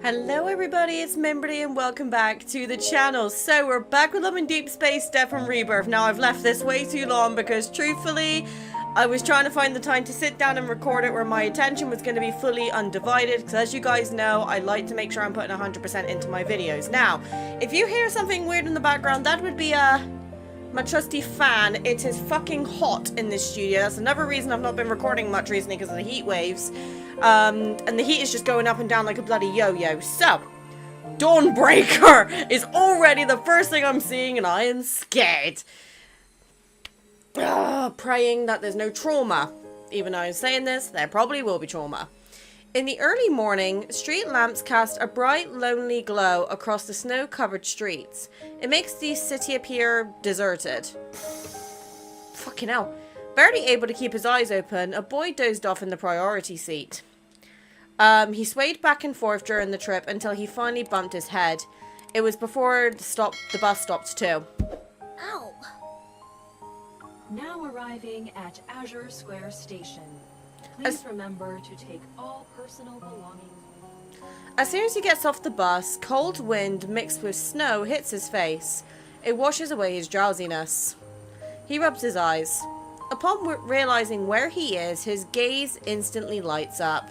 Hello everybody, it's Mimberly and welcome back to the channel. So we're back with Love in Deepspace, Death and Rebirth. Now I've left this way too long because truthfully, I was trying to find the time to sit down and record it where my attention was going to be fully undivided. Because as you guys know, I like to make sure I'm putting 100% into my videos. Now, if you hear something weird in the background, that would be my trusty fan. It is fucking hot in this studio. That's another reason I've not been recording much recently because of the heat waves. And the heat is just going up and down like a bloody yo-yo. So, Dawnbreaker is already the first thing I'm seeing and I am scared. Praying that there's no trauma. Even though I'm saying this, there probably will be trauma. In the early morning, street lamps cast a bright, lonely glow across the snow-covered streets. It makes the city appear deserted. Fucking hell. Barely able to keep his eyes open, a boy dozed off in the priority seat. He swayed back and forth during the trip until he finally bumped his head. It was before the bus stopped too. Ow! Now arriving at Azure Square Station. Please remember to take all personal belongings. As soon as he gets off the bus, cold wind mixed with snow hits his face. It washes away his drowsiness. He rubs his eyes. Upon realizing where he is, his gaze instantly lights up.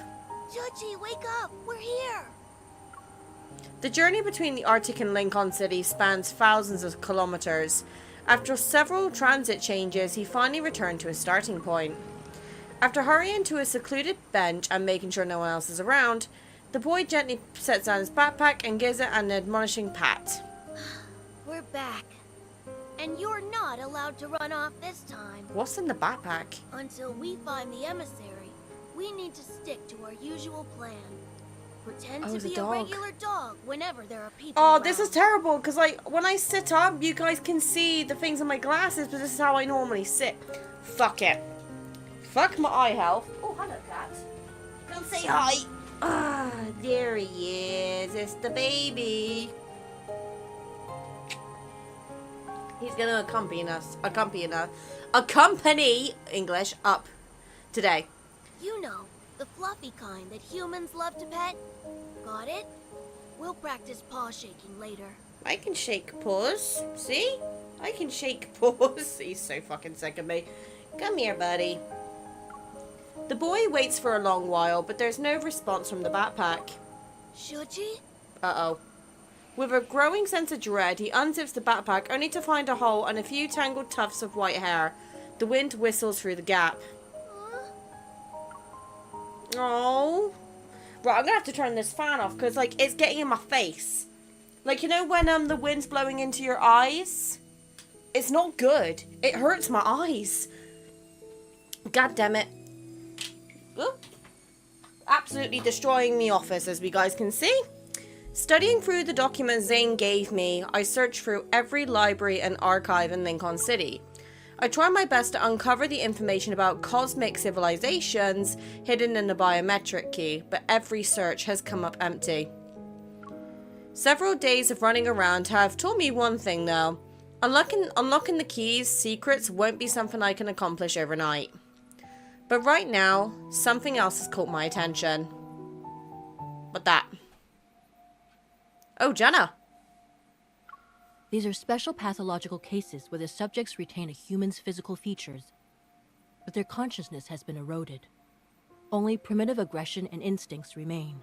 Chuchi, wake up! We're here! The journey between the Arctic and Lincoln City spans thousands of kilometers. After several transit changes, he finally returned to his starting point. After hurrying to a secluded bench and making sure no one else is around, the boy gently sets down his backpack and gives it an admonishing pat. We're back. And you're not allowed to run off this time. What's in the backpack? Until we find the emissary, we need to stick to our usual plan. Pretend to be a regular dog whenever there are people around. This is terrible, because like, when I sit up, you guys can see the things in my glasses, but this is how I normally sit. Fuck it. Fuck my eye health. Oh, hello, cat. Come say hi. Ah, there he is. It's the baby. He's gonna accompany English up today. You know, the fluffy kind that humans love to pet. Got it? We'll practice paw shaking later. I can shake paws. See? I can shake paws. He's so fucking sick of me. Come here, buddy. The boy waits for a long while, but there's no response from the backpack. Should he? Uh-oh. With a growing sense of dread, he unzips the backpack, only to find a hole and a few tangled tufts of white hair. The wind whistles through the gap. Oh. Right, I'm gonna have to turn this fan off, because, like, it's getting in my face. Like, you know when, the wind's blowing into your eyes? It's not good. It hurts my eyes. God damn it. Ooh. Absolutely destroying the office, as we guys can see. Studying through the documents Zane gave me, I searched through every library and archive in Lincoln City. I tried my best to uncover the information about cosmic civilizations hidden in the biometric key, but every search has come up empty. Several days of running around have taught me one thing though. Unlocking the key's secrets won't be something I can accomplish overnight. But right now, something else has caught my attention. What that? Oh, Jenna. These are special pathological cases where the subjects retain a human's physical features, but their consciousness has been eroded. Only primitive aggression and instincts remain.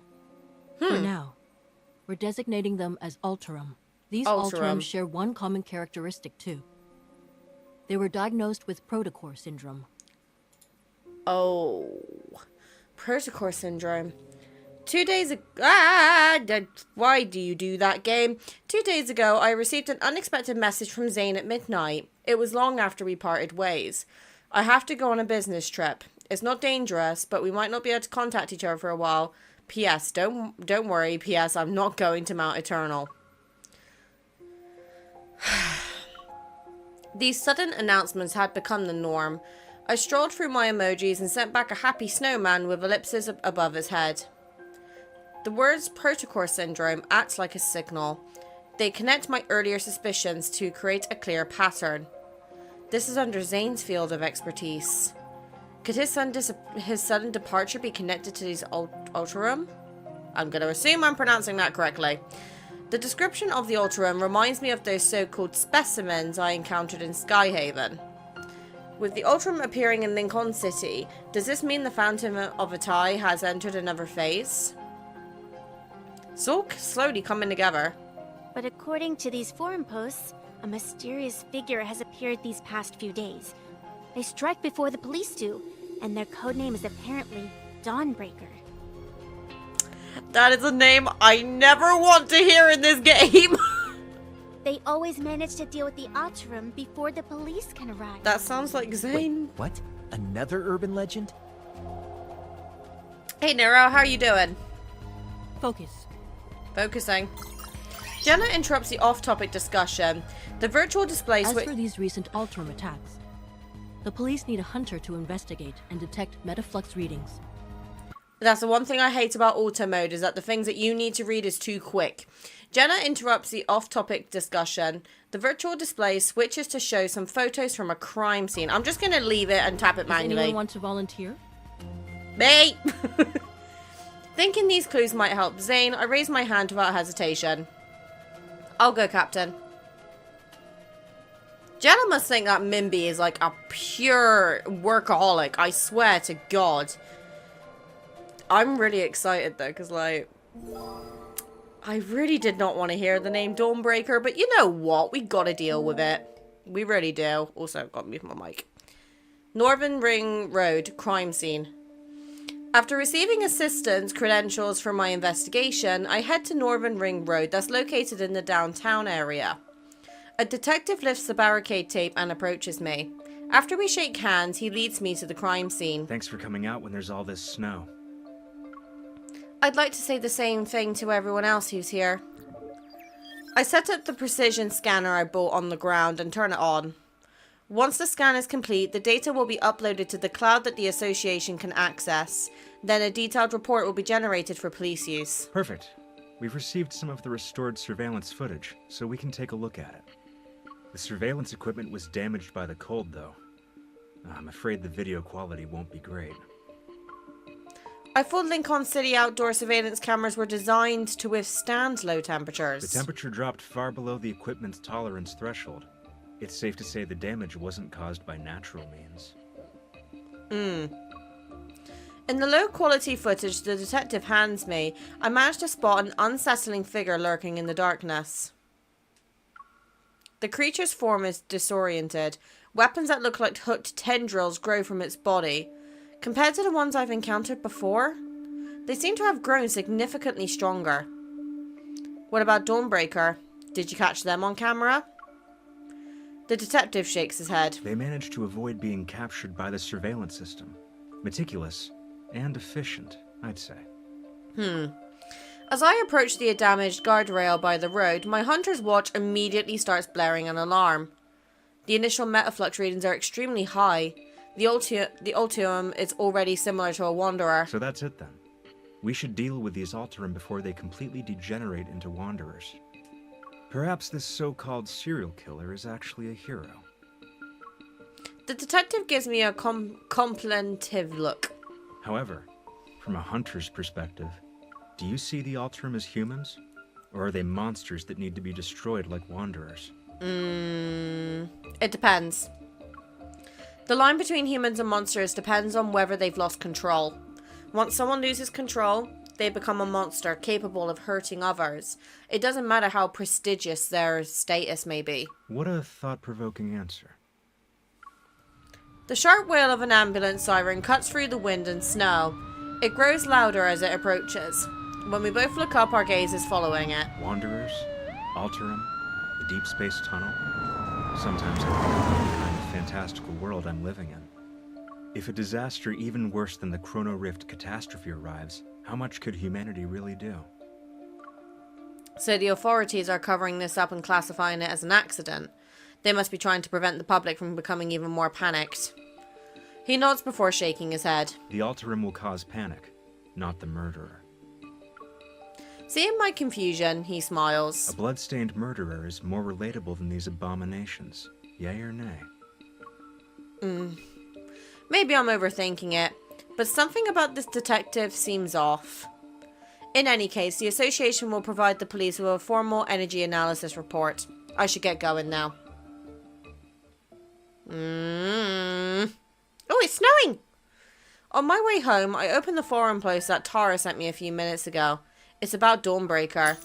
For now, we're designating them as Alterum. These Alterum share one common characteristic too. They were diagnosed with protocore syndrome. Oh. Protocore syndrome. 2 days ago, why do you do that, game? 2 days ago, I received an unexpected message from Zane at midnight. It was long after we parted ways. I have to go on a business trip. It's not dangerous, but we might not be able to contact each other for a while. P.S. Don't worry. P.S. I'm not going to Mount Eternal. These sudden announcements had become the norm. I strolled through my emojis and sent back a happy snowman with ellipses above his head. The words protocore syndrome act like a signal. They connect my earlier suspicions to create a clear pattern. This is under Zane's field of expertise. Could his sudden departure be connected to these Alterum? I'm going to assume I'm pronouncing that correctly. The description of the Alterum reminds me of those so-called specimens I encountered in Skyhaven. With the Alterum appearing in Lincoln City, does this mean the Phantom of Otome has entered another phase? It's all slowly coming together. But according to these forum posts, a mysterious figure has appeared these past few days. They strike before the police do, and their codename is apparently Dawnbreaker. That is a name I never want to hear in this game. They always manage to deal with the Otterum before the police can arrive. That sounds like Zane. Wait, what? Another urban legend? Hey Nero, how are you doing? Focus. Focusing. Jenna interrupts the off-topic discussion. The virtual display As for these recent Alterum attacks, the police need a hunter to investigate and detect metaflux readings. That's the one thing I hate about auto mode, is that the things that you need to read is too quick. Jenna interrupts the off-topic discussion. The virtual display switches to show some photos from a crime scene. I'm just going to leave it and tap it manually. Does anyone want to volunteer? Me! Thinking these clues might help Zane, I raise my hand without hesitation. I'll go, Captain. Jenna must think that Mimby is like a pure workaholic. I swear to God. I'm really excited though, because like, I really did not want to hear the name Dawnbreaker, but you know what? We gotta deal with it. We really do. Also, I've got to mute my mic. Northern Ring Road, crime scene. After receiving assistance credentials for my investigation, I head to Northern Ring Road that's located in the downtown area. A detective lifts the barricade tape and approaches me. After we shake hands, he leads me to the crime scene. Thanks for coming out when there's all this snow. I'd like to say the same thing to everyone else who's here. I set up the precision scanner I bought on the ground and turn it on. Once the scan is complete, the data will be uploaded to the cloud that the association can access. Then a detailed report will be generated for police use. Perfect. We've received some of the restored surveillance footage, so we can take a look at it. The surveillance equipment was damaged by the cold, though. I'm afraid the video quality won't be great. I thought Lincoln City outdoor surveillance cameras were designed to withstand low temperatures. The temperature dropped far below the equipment's tolerance threshold. It's safe to say the damage wasn't caused by natural means. In the low-quality footage the detective hands me, I managed to spot an unsettling figure lurking in the darkness. The creature's form is disoriented. Weapons that look like hooked tendrils grow from its body. Compared to the ones I've encountered before, they seem to have grown significantly stronger. What about Dawnbreaker? Did you catch them on camera? The detective shakes his head. They managed to avoid being captured by the surveillance system. Meticulous and efficient, I'd say. As I approach the damaged guardrail by the road, my hunter's watch immediately starts blaring an alarm. The initial metaflux readings are extremely high. The Ultium is already similar to a Wanderer. So that's it then. We should deal with these Alterum before they completely degenerate into Wanderers. Perhaps this so-called serial killer is actually a hero. The detective gives me a contemplative look. However, from a hunter's perspective, do you see the Alterum as humans? Or are they monsters that need to be destroyed like Wanderers? It depends. The line between humans and monsters depends on whether they've lost control. Once someone loses control, they become a monster capable of hurting others. It doesn't matter how prestigious their status may be. What a thought-provoking answer. The sharp wail of an ambulance siren cuts through the wind and snow. It grows louder as it approaches. When we both look up, our gaze is following it. Wanderers, Alterum, the Deepspace tunnel. Sometimes I think about the kind of fantastical world I'm living in. If a disaster even worse than the Chrono Rift catastrophe arrives, how much could humanity really do? So the authorities are covering this up and classifying it as an accident. They must be trying to prevent the public from becoming even more panicked. He nods before shaking his head. The Alterum will cause panic, not the murderer. Seeing my confusion, he smiles. A blood-stained murderer is more relatable than these abominations. Yay or nay? Maybe I'm overthinking it, but something about this detective seems off. In any case, the association will provide the police with a formal energy analysis report. I should get going now. Oh, it's snowing! On my way home, I opened the forum post that Tara sent me a few minutes ago. It's about Dawnbreaker.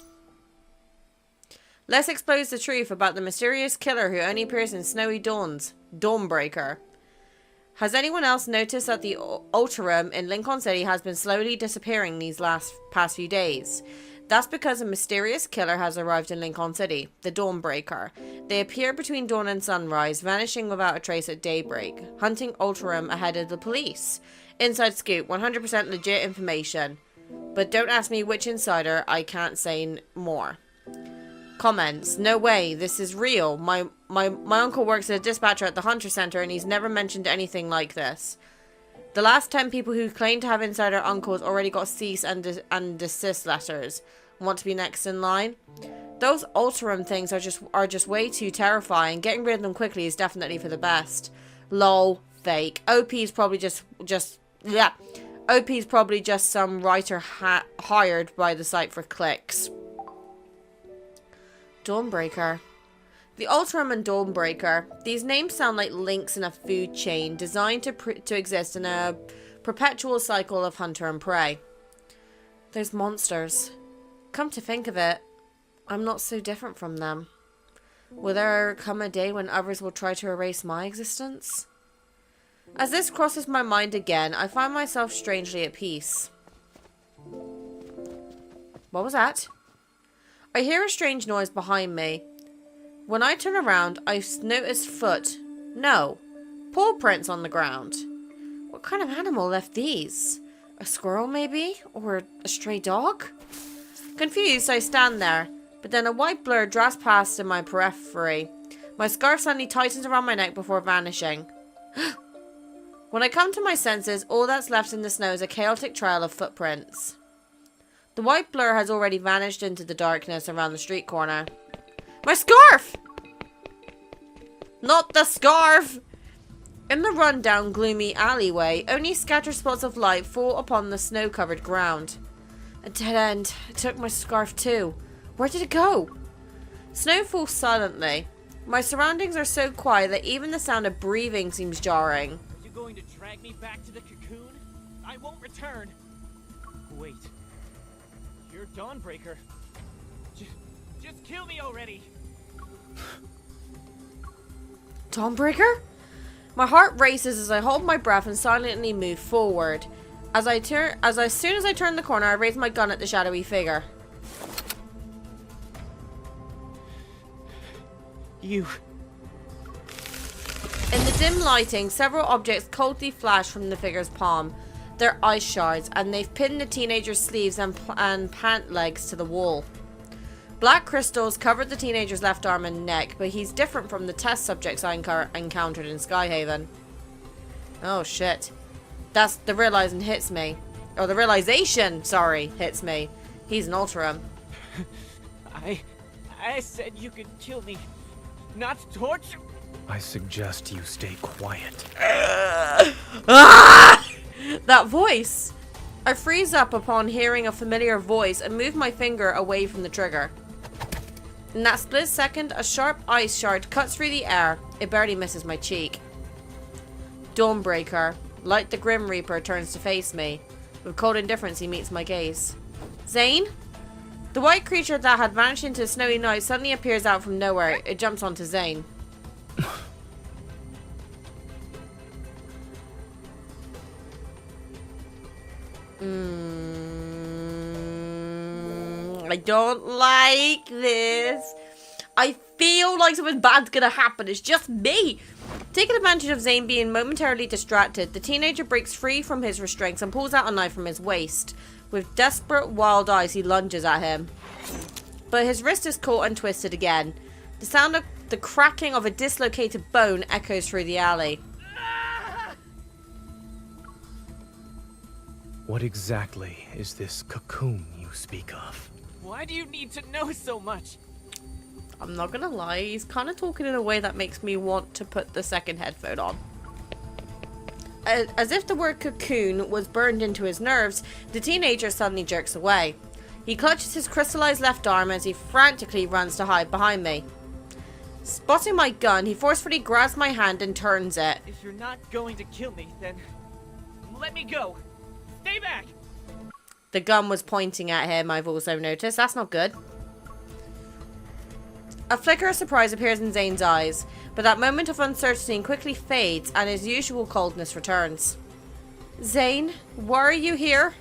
Let's expose the truth about the mysterious killer who only appears in snowy dawns. Dawnbreaker. Has anyone else noticed that the Otome in Lincoln City has been slowly disappearing these past few days? That's because a mysterious killer has arrived in Lincoln City, the Dawnbreaker. They appear between dawn and sunrise, vanishing without a trace at daybreak, hunting Otome ahead of the police. Inside scoop, 100% legit information. But don't ask me which insider, I can't say more. Comments. No way, this is real. My uncle works as a dispatcher at the Hunter Center and he's never mentioned anything like this. The last 10 people who claim to have insider uncles already got cease and desist letters. Want to be next in line? Those Otome things are just way too terrifying. Getting rid of them quickly is definitely for the best. Lol, fake. OP's probably just OP's probably just some writer hired by the site for clicks. Dawnbreaker. The Otome and Dawnbreaker. These names sound like links in a food chain designed to exist in a perpetual cycle of hunter and prey. Those monsters. Come to think of it, I'm not so different from them. Will there come a day when others will try to erase my existence? As this crosses my mind again, I find myself strangely at peace. What was that? I hear a strange noise behind me. When I turn around, I notice paw prints on the ground. What kind of animal left these? A squirrel, maybe? Or a stray dog? Confused, I stand there, but then a white blur drafts past in my periphery. My scarf suddenly tightens around my neck before vanishing. When I come to my senses, all that's left in the snow is a chaotic trail of footprints. The white blur has already vanished into the darkness around the street corner. My scarf! Not the scarf! In the rundown, gloomy alleyway, only scattered spots of light fall upon the snow-covered ground. A dead end. I took my scarf too. Where did it go? Snow falls silently. My surroundings are so quiet that even the sound of breathing seems jarring. Are you going to drag me back to the cocoon? I won't return. Wait. You're Dawnbreaker. Just kill me already. Dawnbreaker? My heart races as I hold my breath and silently move forward. As soon as I turn the corner, I raise my gun at the shadowy figure. You. In the dim lighting, several objects coldly flash from the figure's palm. They're ice shards, and they've pinned the teenager's sleeves and pant legs to the wall. Black crystals covered the teenager's left arm and neck, but he's different from the test subjects I encountered in Skyhaven. Oh shit. That's the realization hits me. Or the realization, sorry, hits me. He's an Otome. I said you could kill me, not torture. I suggest you stay quiet. That voice! I freeze up upon hearing a familiar voice and move my finger away from the trigger. In that split second, a sharp ice shard cuts through the air. It barely misses my cheek. Dawnbreaker, like the Grim Reaper, turns to face me. With cold indifference, he meets my gaze. Zane? The white creature that had vanished into the snowy night suddenly appears out from nowhere. It jumps onto Zane. I don't like this. I feel like something bad's gonna happen. It's just me. Taking advantage of Zane being momentarily distracted, the teenager breaks free from his restraints and pulls out a knife from his waist. With desperate, wild eyes, he lunges at him. But his wrist is caught and twisted again. The sound of the cracking of a dislocated bone echoes through the alley. What exactly is this cocoon you speak of? Why do you need to know so much? I'm not gonna lie, he's kind of talking in a way that makes me want to put the second headphone on. As if the word cocoon was burned into his nerves, the teenager suddenly jerks away. He clutches his crystallized left arm as he frantically runs to hide behind me. Spotting my gun, he forcefully grabs my hand and turns it. If you're not going to kill me, then let me go. Stay back. The gun was pointing at him, I've also noticed. That's not good. A flicker of surprise appears in Zane's eyes, but that moment of uncertainty quickly fades and his usual coldness returns. Zane, why are you here?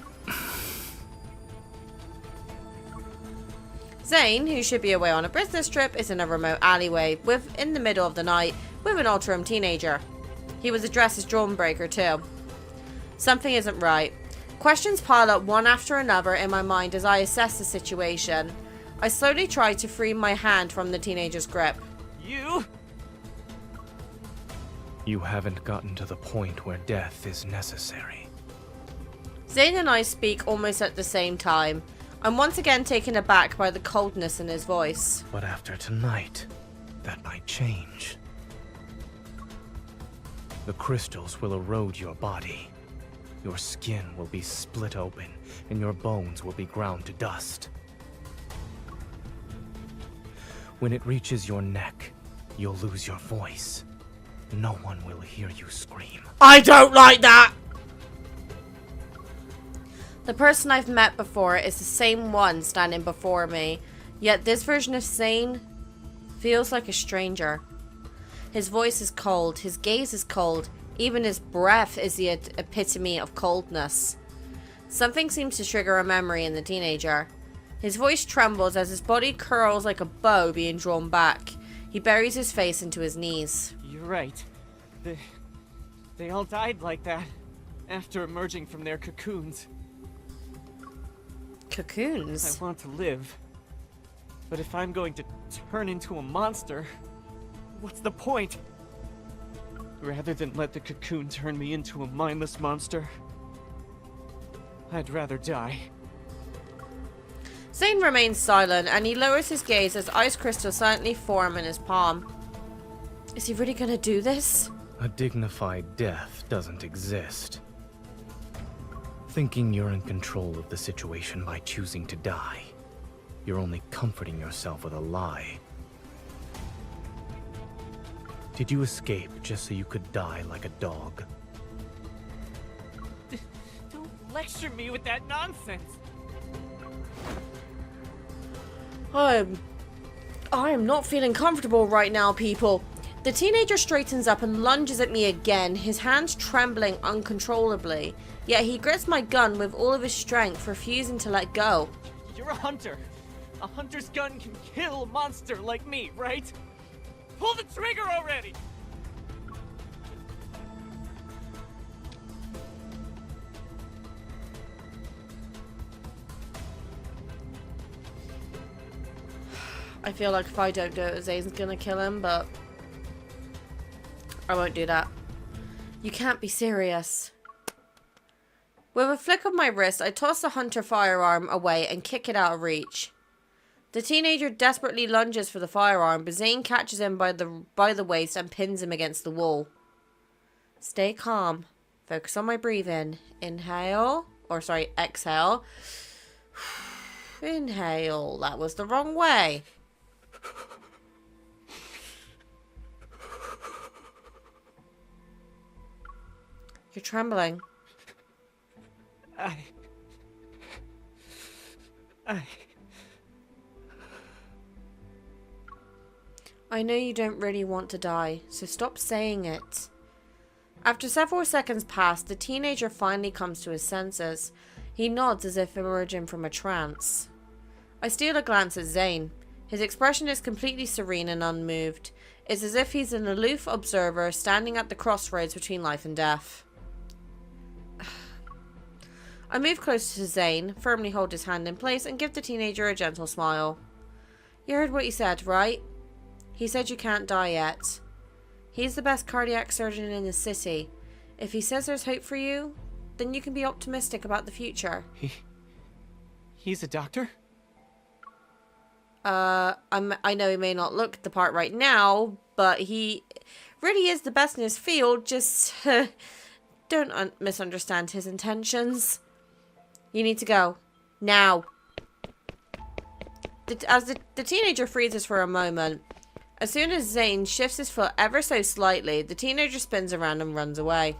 Zane, who should be away on a business trip, is in a remote alleyway in the middle of the night with an Otome teenager. He was addressed as Dawnbreaker too. Something isn't right. Questions pile up one after another in my mind as I assess the situation. I slowly try to free my hand from the teenager's grip. You haven't gotten to the point where death is necessary. Zane and I speak almost at the same time. I'm once again taken aback by the coldness in his voice. But after tonight, that might change. The crystals will erode your body. Your skin will be split open, and your bones will be ground to dust. When it reaches your neck, you'll lose your voice. No one will hear you scream. I don't like that! The person I've met before is the same one standing before me, yet this version of Zane feels like a stranger. His voice is cold, his gaze is cold, even his breath is the epitome of coldness. Something seems to trigger a memory in the teenager. His voice trembles as his body curls like a bow being drawn back. He buries his face into his knees. You're right. They all died like that after emerging from their cocoons. Cocoons? I want to live. But if I'm going to turn into a monster, what's the point? Rather than let the cocoon turn me into a mindless monster, I'd rather die. Zane remains silent and he lowers his gaze as ice crystals silently form in his palm. Is he really gonna do this? A dignified death doesn't exist. Thinking you're in control of the situation by choosing to die, you're only comforting yourself with a lie. Did you escape just so you could die like a dog? Don't lecture me with that nonsense. I am not feeling comfortable right now, people. The teenager straightens up and lunges at me again, his hands trembling uncontrollably. Yet he grips my gun with all of his strength, refusing to let go. You're a hunter. A hunter's gun can kill a monster like me, right? Pull the trigger already! I feel like if I don't do it, Zane's gonna kill him, but I won't do that. You can't be serious. With a flick of my wrist, I toss the hunter firearm away and kick it out of reach. The teenager desperately lunges for the firearm, but Zane catches him by the waist and pins him against the wall. Stay calm. Focus on my breathing. Inhale. Exhale. Inhale. That was the wrong way. You're trembling. I know you don't really want to die, so stop saying it. After several seconds pass, the teenager finally comes to his senses. He nods as if emerging from a trance. I steal a glance at Zane. His expression is completely serene and unmoved. It's as if he's an aloof observer standing at the crossroads between life and death. I move closer to Zane, firmly hold his hand in place, and give the teenager a gentle smile. You heard what he said, right? He said you can't die yet. He's the best cardiac surgeon in the city. If he says there's hope for you, then you can be optimistic about the future. He's a doctor? I know he may not look the part right now, but he really is the best in his field. Just don't misunderstand his intentions. You need to go. Now. the teenager freezes for a moment. As soon as Zane shifts his foot ever so slightly, the teenager spins around and runs away.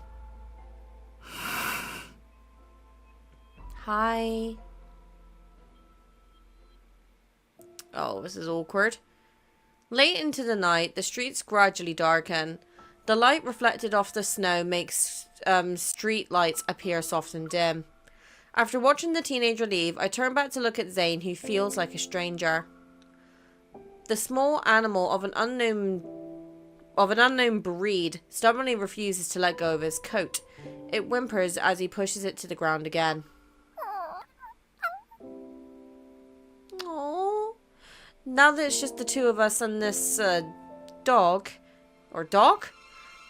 Hi. Oh, this is awkward. Late into the night, the streets gradually darken. The light reflected off the snow makes street lights appear soft and dim. After watching the teenager leave, I turn back to look at Zane, who feels like a stranger. The small animal of an unknown breed stubbornly refuses to let go of his coat. It whimpers as he pushes it to the ground again. Aww. Now that it's just the two of us and this dog. Or dog?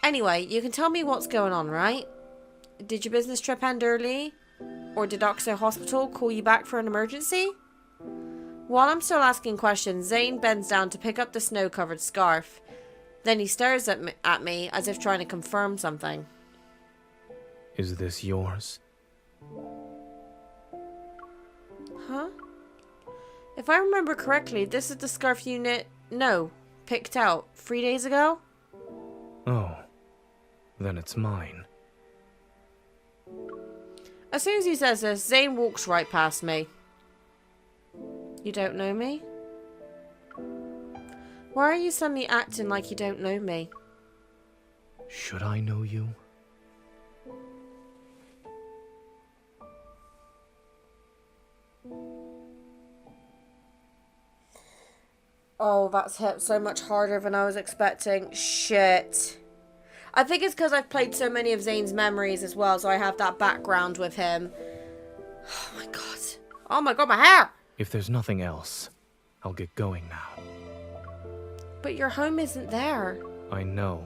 Anyway, you can tell me what's going on, right? Did your business trip end early? Or did Oxo Hospital call you back for an emergency? While I'm still asking questions, Zane bends down to pick up the snow-covered scarf. Then he stares at me as if trying to confirm something. Is this yours? Huh? If I remember correctly, this is the scarf you picked out 3 days ago? Oh, then it's mine. As soon as he says this, Zane walks right past me. You don't know me? Why are you suddenly acting like you don't know me? Should I know you? Oh, that's hit so much harder than I was expecting. Shit. I think it's because I've played so many of Zane's memories as well, so I have that background with him. Oh my god. Oh my god, my hair! If there's nothing else, I'll get going now. But your home isn't there. I know.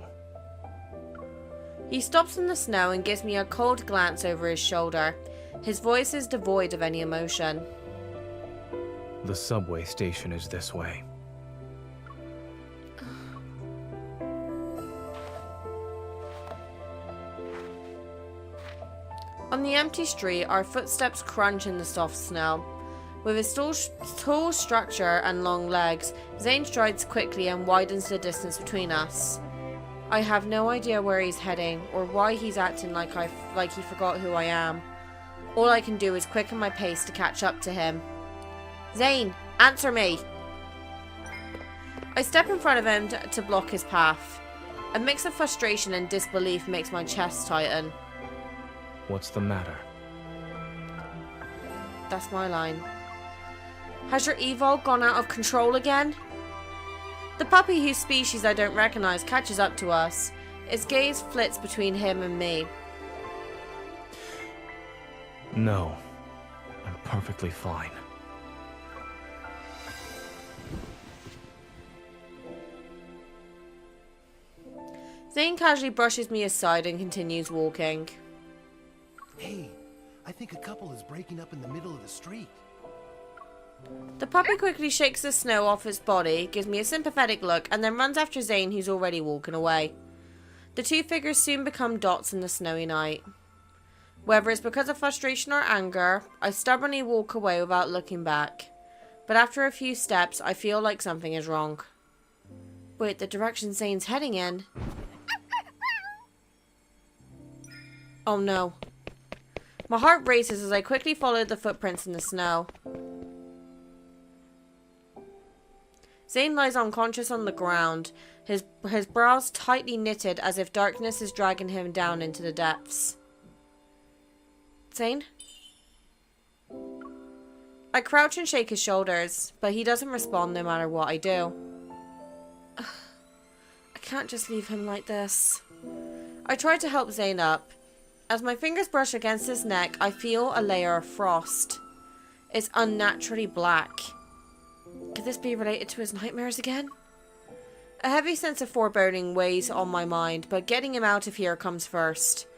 He stops in the snow and gives me a cold glance over his shoulder. His voice is devoid of any emotion. The subway station is this way. On the empty street, our footsteps crunch in the soft snow. With his tall structure and long legs, Zane strides quickly and widens the distance between us. I have no idea where he's heading or why he's acting like he forgot who I am. All I can do is quicken my pace to catch up to him. Zane, answer me! I step in front of him to block his path. A mix of frustration and disbelief makes my chest tighten. What's the matter? That's my line. Has your Evo gone out of control again? The puppy whose species I don't recognize catches up to us. Its gaze flits between him and me. No, I'm perfectly fine. Zane casually brushes me aside and continues walking. Hey, I think a couple is breaking up in the middle of the street. The puppy quickly shakes the snow off its body, gives me a sympathetic look, and then runs after Zane, who's already walking away. The two figures soon become dots in the snowy night. Whether it's because of frustration or anger, I stubbornly walk away without looking back. But after a few steps, I feel like something is wrong. Wait, the direction Zane's heading in? Oh no. My heart races as I quickly follow the footprints in the snow. Zane lies unconscious on the ground, his brows tightly knitted as if darkness is dragging him down into the depths. Zane? I crouch and shake his shoulders, but he doesn't respond no matter what I do. I can't just leave him like this. I try to help Zane up. As my fingers brush against his neck, I feel a layer of frost. It's unnaturally black. Could this be related to his nightmares again? A heavy sense of foreboding weighs on my mind, but getting him out of here comes first.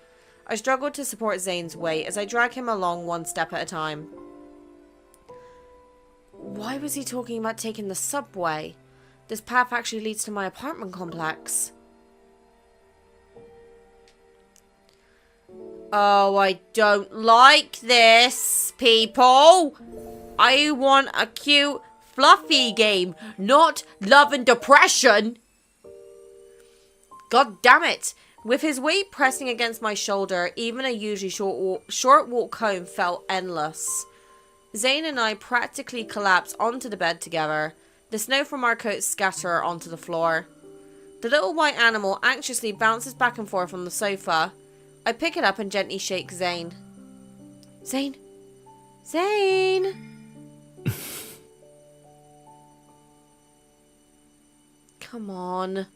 I struggle to support Zane's weight as I drag him along one step at a time. Why was he talking about taking the subway? This path actually leads to my apartment complex. Oh, I don't like this, people. I want a cute fluffy game, not love and depression. God damn it. With his weight pressing against my shoulder, even a usually short walk home felt endless. Zane and I practically collapse onto the bed together. The snow from our coats scatter onto the floor. The little white animal anxiously bounces back and forth on the sofa. I pick it up and gently shake Zane. Zane? Zane? Come on.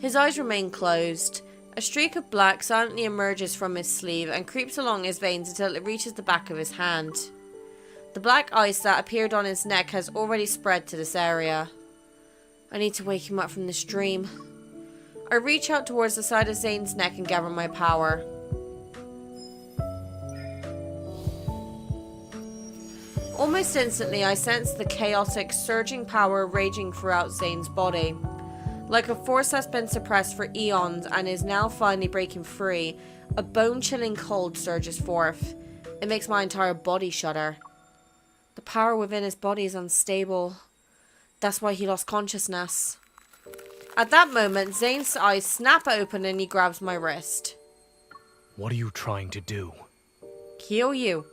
His eyes remain closed. A streak of black silently emerges from his sleeve and creeps along his veins until it reaches the back of his hand. The black ice that appeared on his neck has already spread to this area. I need to wake him up from this dream. I reach out towards the side of Zane's neck and gather my power. Almost instantly, I sense the chaotic, surging power raging throughout Zane's body. Like a force that's been suppressed for eons and is now finally breaking free, a bone-chilling cold surges forth. It makes my entire body shudder. The power within his body is unstable. That's why he lost consciousness. At that moment, Zane's eyes snap open and he grabs my wrist. What are you trying to do? Kill you.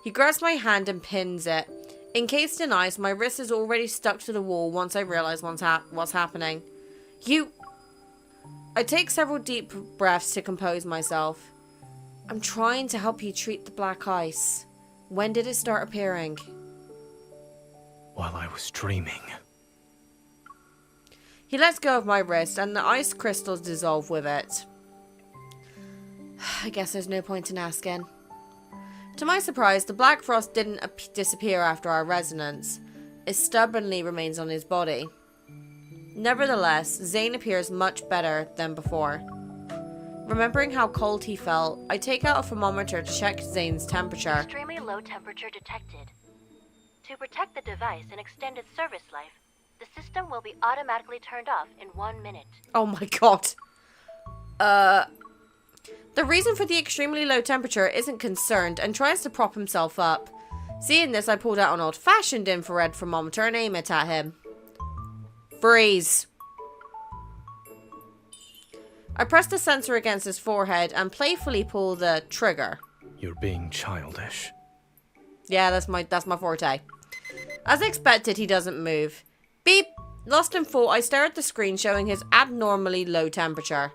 He grabs my hand and pins it. Encased in ice, my wrist is already stuck to the wall once I realize what's happening. I take several deep breaths to compose myself. I'm trying to help you treat the black ice. When did it start appearing? While I was dreaming. He lets go of my wrist and the ice crystals dissolve with it. I guess there's no point in asking. To my surprise, the black frost didn't disappear after our resonance. It stubbornly remains on his body. Nevertheless, Zane appears much better than before. Remembering how cold he felt, I take out a thermometer to check Zane's temperature. Extremely low temperature detected. To protect the device and extend its service life, the system will be automatically turned off in 1 minute. Oh my god. The reason for the extremely low temperature isn't concerned and tries to prop himself up. Seeing this, I pulled out an old-fashioned infrared thermometer and aim it at him. Freeze. I press the sensor against his forehead and playfully pull the trigger. You're being childish. Yeah, that's my forte. As expected, he doesn't move. Beep! Lost in thought, I stare at the screen showing his abnormally low temperature.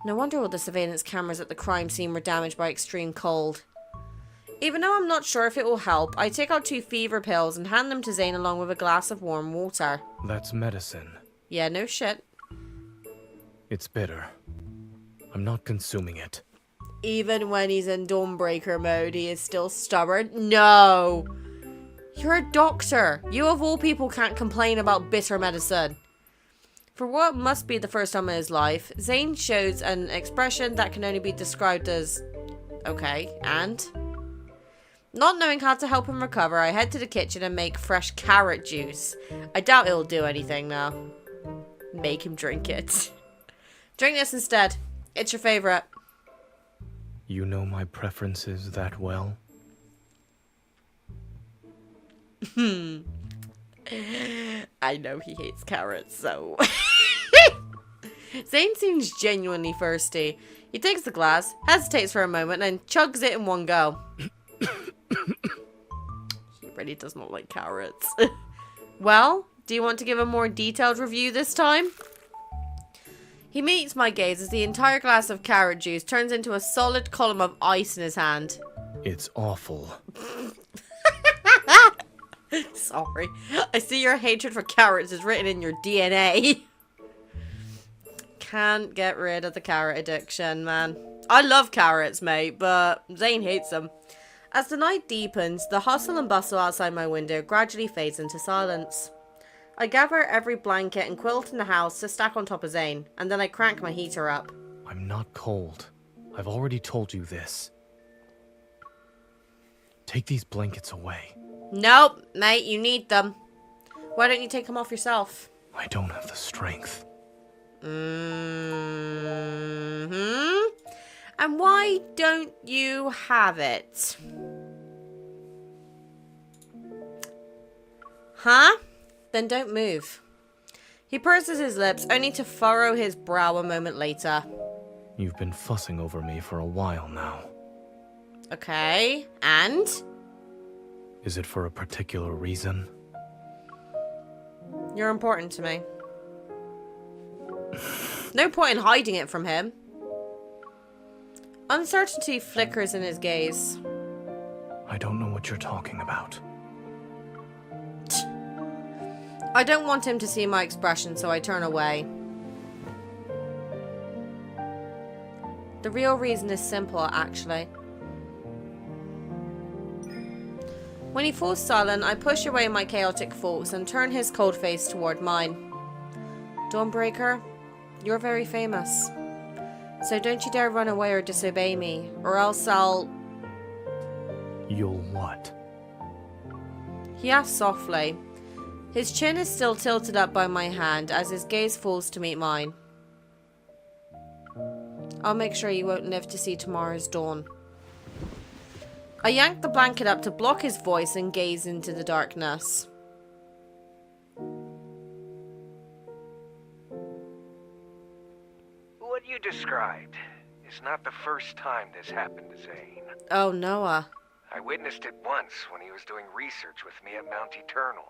No wonder all the surveillance cameras at the crime scene were damaged by extreme cold. Even though I'm not sure if it will help, I take out 2 fever pills and hand them to Zane along with a glass of warm water. That's medicine. Yeah, no shit. It's bitter. I'm not consuming it. Even when he's in Dawnbreaker mode, he is still stubborn? No! You're a doctor. You of all people can't complain about bitter medicine. For what must be the first time in his life, Zane shows an expression that can only be described as... okay, and? Not knowing how to help him recover, I head to the kitchen and make fresh carrot juice. I doubt it'll do anything though. Make him drink it. Drink this instead. It's your favorite. You know my preferences that well? I know he hates carrots, so... Zane seems genuinely thirsty. He takes the glass, hesitates for a moment, and chugs it in one go. He really does not like carrots. Well, do you want to give a more detailed review this time? He meets my gaze as the entire glass of carrot juice turns into a solid column of ice in his hand. It's awful. Sorry. I see your hatred for carrots is written in your DNA. Can't get rid of the carrot addiction, man. I love carrots, mate, but Zane hates them. As the night deepens, the hustle and bustle outside my window gradually fades into silence. I gather every blanket and quilt in the house to stack on top of Zane, and then I crank my heater up. I'm not cold. I've already told you this. Take these blankets away. Nope, mate, you need them. Why don't you take them off yourself? I don't have the strength. And why don't you have it? Huh? Then don't move. He purses his lips, only to furrow his brow a moment later. You've been fussing over me for a while now. Okay, and? Is it for a particular reason? You're important to me. No point in hiding it from him. Uncertainty flickers in his gaze. I don't know what you're talking about. I don't want him to see my expression, so I turn away. The real reason is simple, actually. When he falls silent, I push away my chaotic thoughts and turn his cold face toward mine. Dawnbreaker, you're very famous. So don't you dare run away or disobey me, or else I'll... You'll what? He asks softly. His chin is still tilted up by my hand as his gaze falls to meet mine. I'll make sure you won't live to see tomorrow's dawn. I yank the blanket up to block his voice and gaze into the darkness. What you described is not the first time this happened to Zane. Oh, Noah. I witnessed it once when he was doing research with me at Mount Eternal.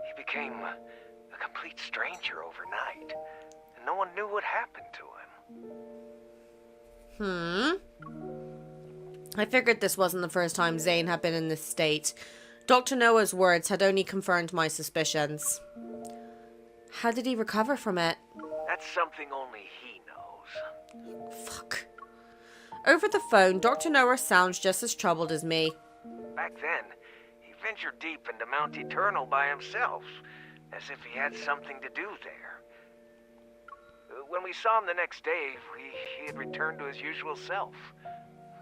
He became a complete stranger overnight, and no one knew what happened to him. I figured this wasn't the first time Zane had been in this state. Dr. Noah's words had only confirmed my suspicions. How did he recover from it? That's something only he knows. Fuck. Over the phone, Dr. Noah sounds just as troubled as me. Back then, he ventured deep into Mount Eternal by himself, as if he had something to do there. When we saw him the next day, he had returned to his usual self.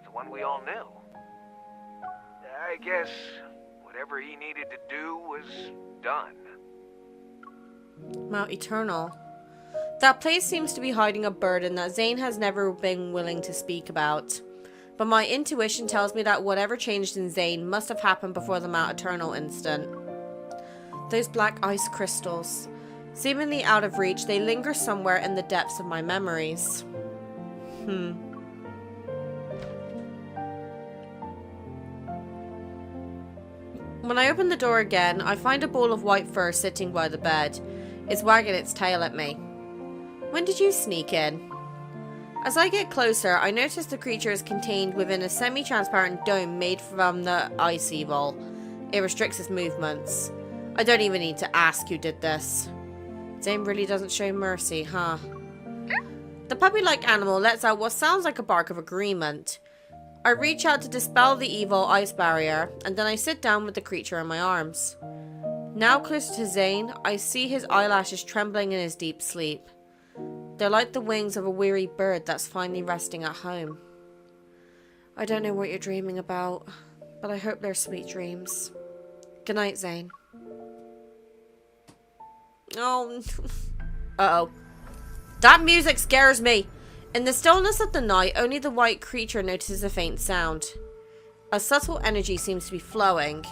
The one we all knew. I guess whatever he needed to do was done. Mount Eternal. That place seems to be hiding a burden that Zane has never been willing to speak about. But my intuition tells me that whatever changed in Zane must have happened before the Mount Eternal incident. Those black ice crystals. Seemingly out of reach, they linger somewhere in the depths of my memories. When I open the door again, I find a ball of white fur sitting by the bed. It's wagging its tail at me. When did you sneak in? As I get closer, I notice the creature is contained within a semi-transparent dome made from the ice evil. It restricts its movements. I don't even need to ask who did this. Zane really doesn't show mercy, huh? The puppy-like animal lets out what sounds like a bark of agreement. I reach out to dispel the evil ice barrier, and then I sit down with the creature in my arms. Now closer to Zane, I see his eyelashes trembling in his deep sleep. They're like the wings of a weary bird that's finally resting at home. I don't know what you're dreaming about, but I hope they're sweet dreams. Good night, Zane. Oh. Uh-oh. That music scares me. In the stillness of the night, only the white creature notices a faint sound. A subtle energy seems to be flowing.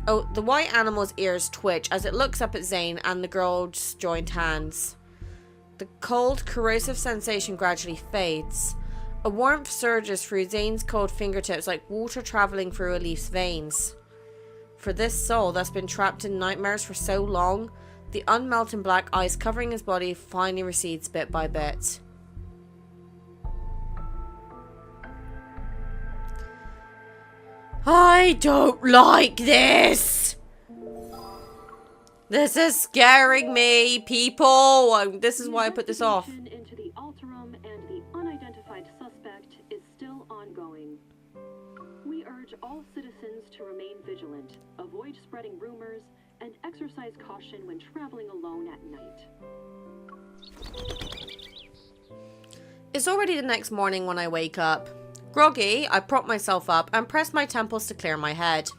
Oh, the white animal's ears twitch as it looks up at Zane and the girl's joined hands. The cold, corrosive sensation gradually fades. A warmth surges through Zane's cold fingertips like water traveling through a leaf's veins. For this soul that's been trapped in nightmares for so long, the unmelting black ice covering his body finally recedes bit by bit. I don't like this! This is scaring me, people! This is why I put this off. Into the Alterum and the unidentified suspect is still ongoing. We urge all citizens to remain vigilant, avoid spreading rumors, and exercise caution when traveling alone at night. It's already the next morning when I wake up. Groggy, I prop myself up and press my temples to clear my head.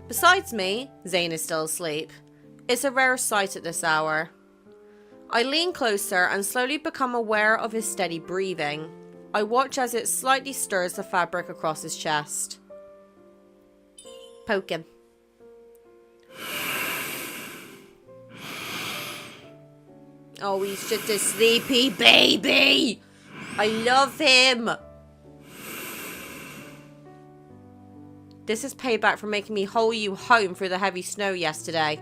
Besides me, Zane is still asleep. It's a rare sight at this hour. I lean closer and slowly become aware of his steady breathing. I watch as it slightly stirs the fabric across his chest. Poke him. Oh, he's just a sleepy baby. I love him. This is payback for making me haul you home through the heavy snow yesterday.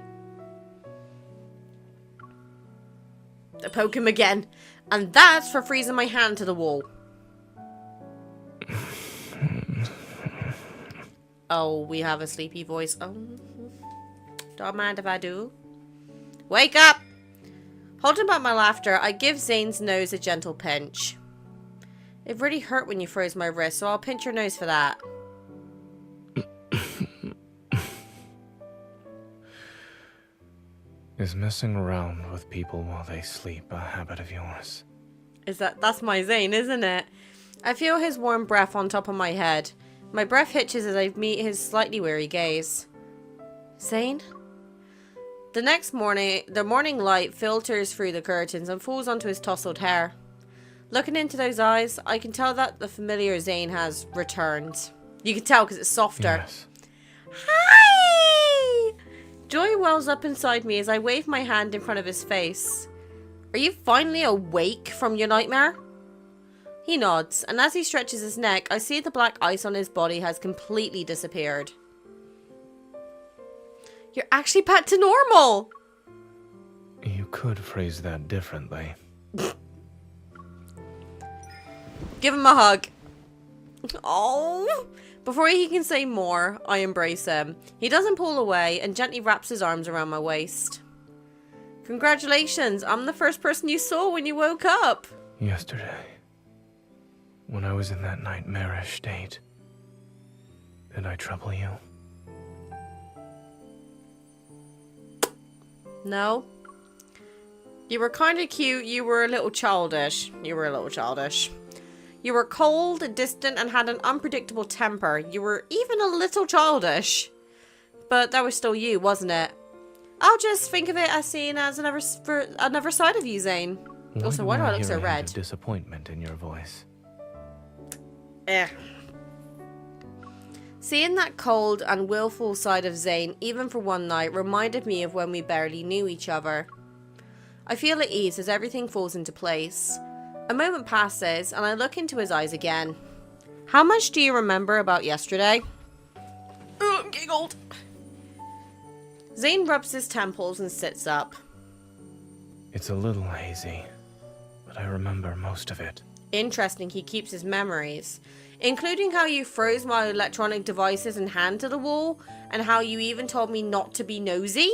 I poke him again. And that's for freezing my hand to the wall. Oh, we have a sleepy voice. Oh, don't mind if I do. Wake up! Holding back my laughter, I give Zane's nose a gentle pinch. It really hurt when you froze my wrist, so I'll pinch your nose for that. Is messing around with people while they sleep a habit of yours? That's my Zane, isn't it? I feel his warm breath on top of my head. My breath hitches as I meet his slightly weary gaze. Zane? The next morning, the morning light filters through the curtains and falls onto his tousled hair. Looking into those eyes, I can tell that the familiar Zane has returned. You can tell because it's softer. Yes. Hi! Joy wells up inside me as I wave my hand in front of his face. Are you finally awake from your nightmare? He nods, and as he stretches his neck, I see the black ice on his body has completely disappeared. You're actually back to normal! You could phrase that differently. Give him a hug. Oh! Before he can say more, I embrace him. He doesn't pull away and gently wraps his arms around my waist. Congratulations, I'm the first person you saw when you woke up. Yesterday, when I was in that nightmarish state, did I trouble you? No. You were kind of cute, you were a little childish. You were cold, distant, and had an unpredictable temper. You were even a little childish. But that was still you, wasn't it? I'll just think of it as seeing as another side of you, Zane. Also, why do I look so red? Disappointment in your voice. Seeing that cold and willful side of Zane, even for one night, reminded me of when we barely knew each other. I feel at ease as everything falls into place. A moment passes, and I look into his eyes again. How much do you remember about yesterday? Oh, I'm getting old. Zane rubs his temples and sits up. It's a little hazy, but I remember most of it. Interesting, he keeps his memories. Including how you froze my electronic devices and hand to the wall, and how you even told me not to be nosy?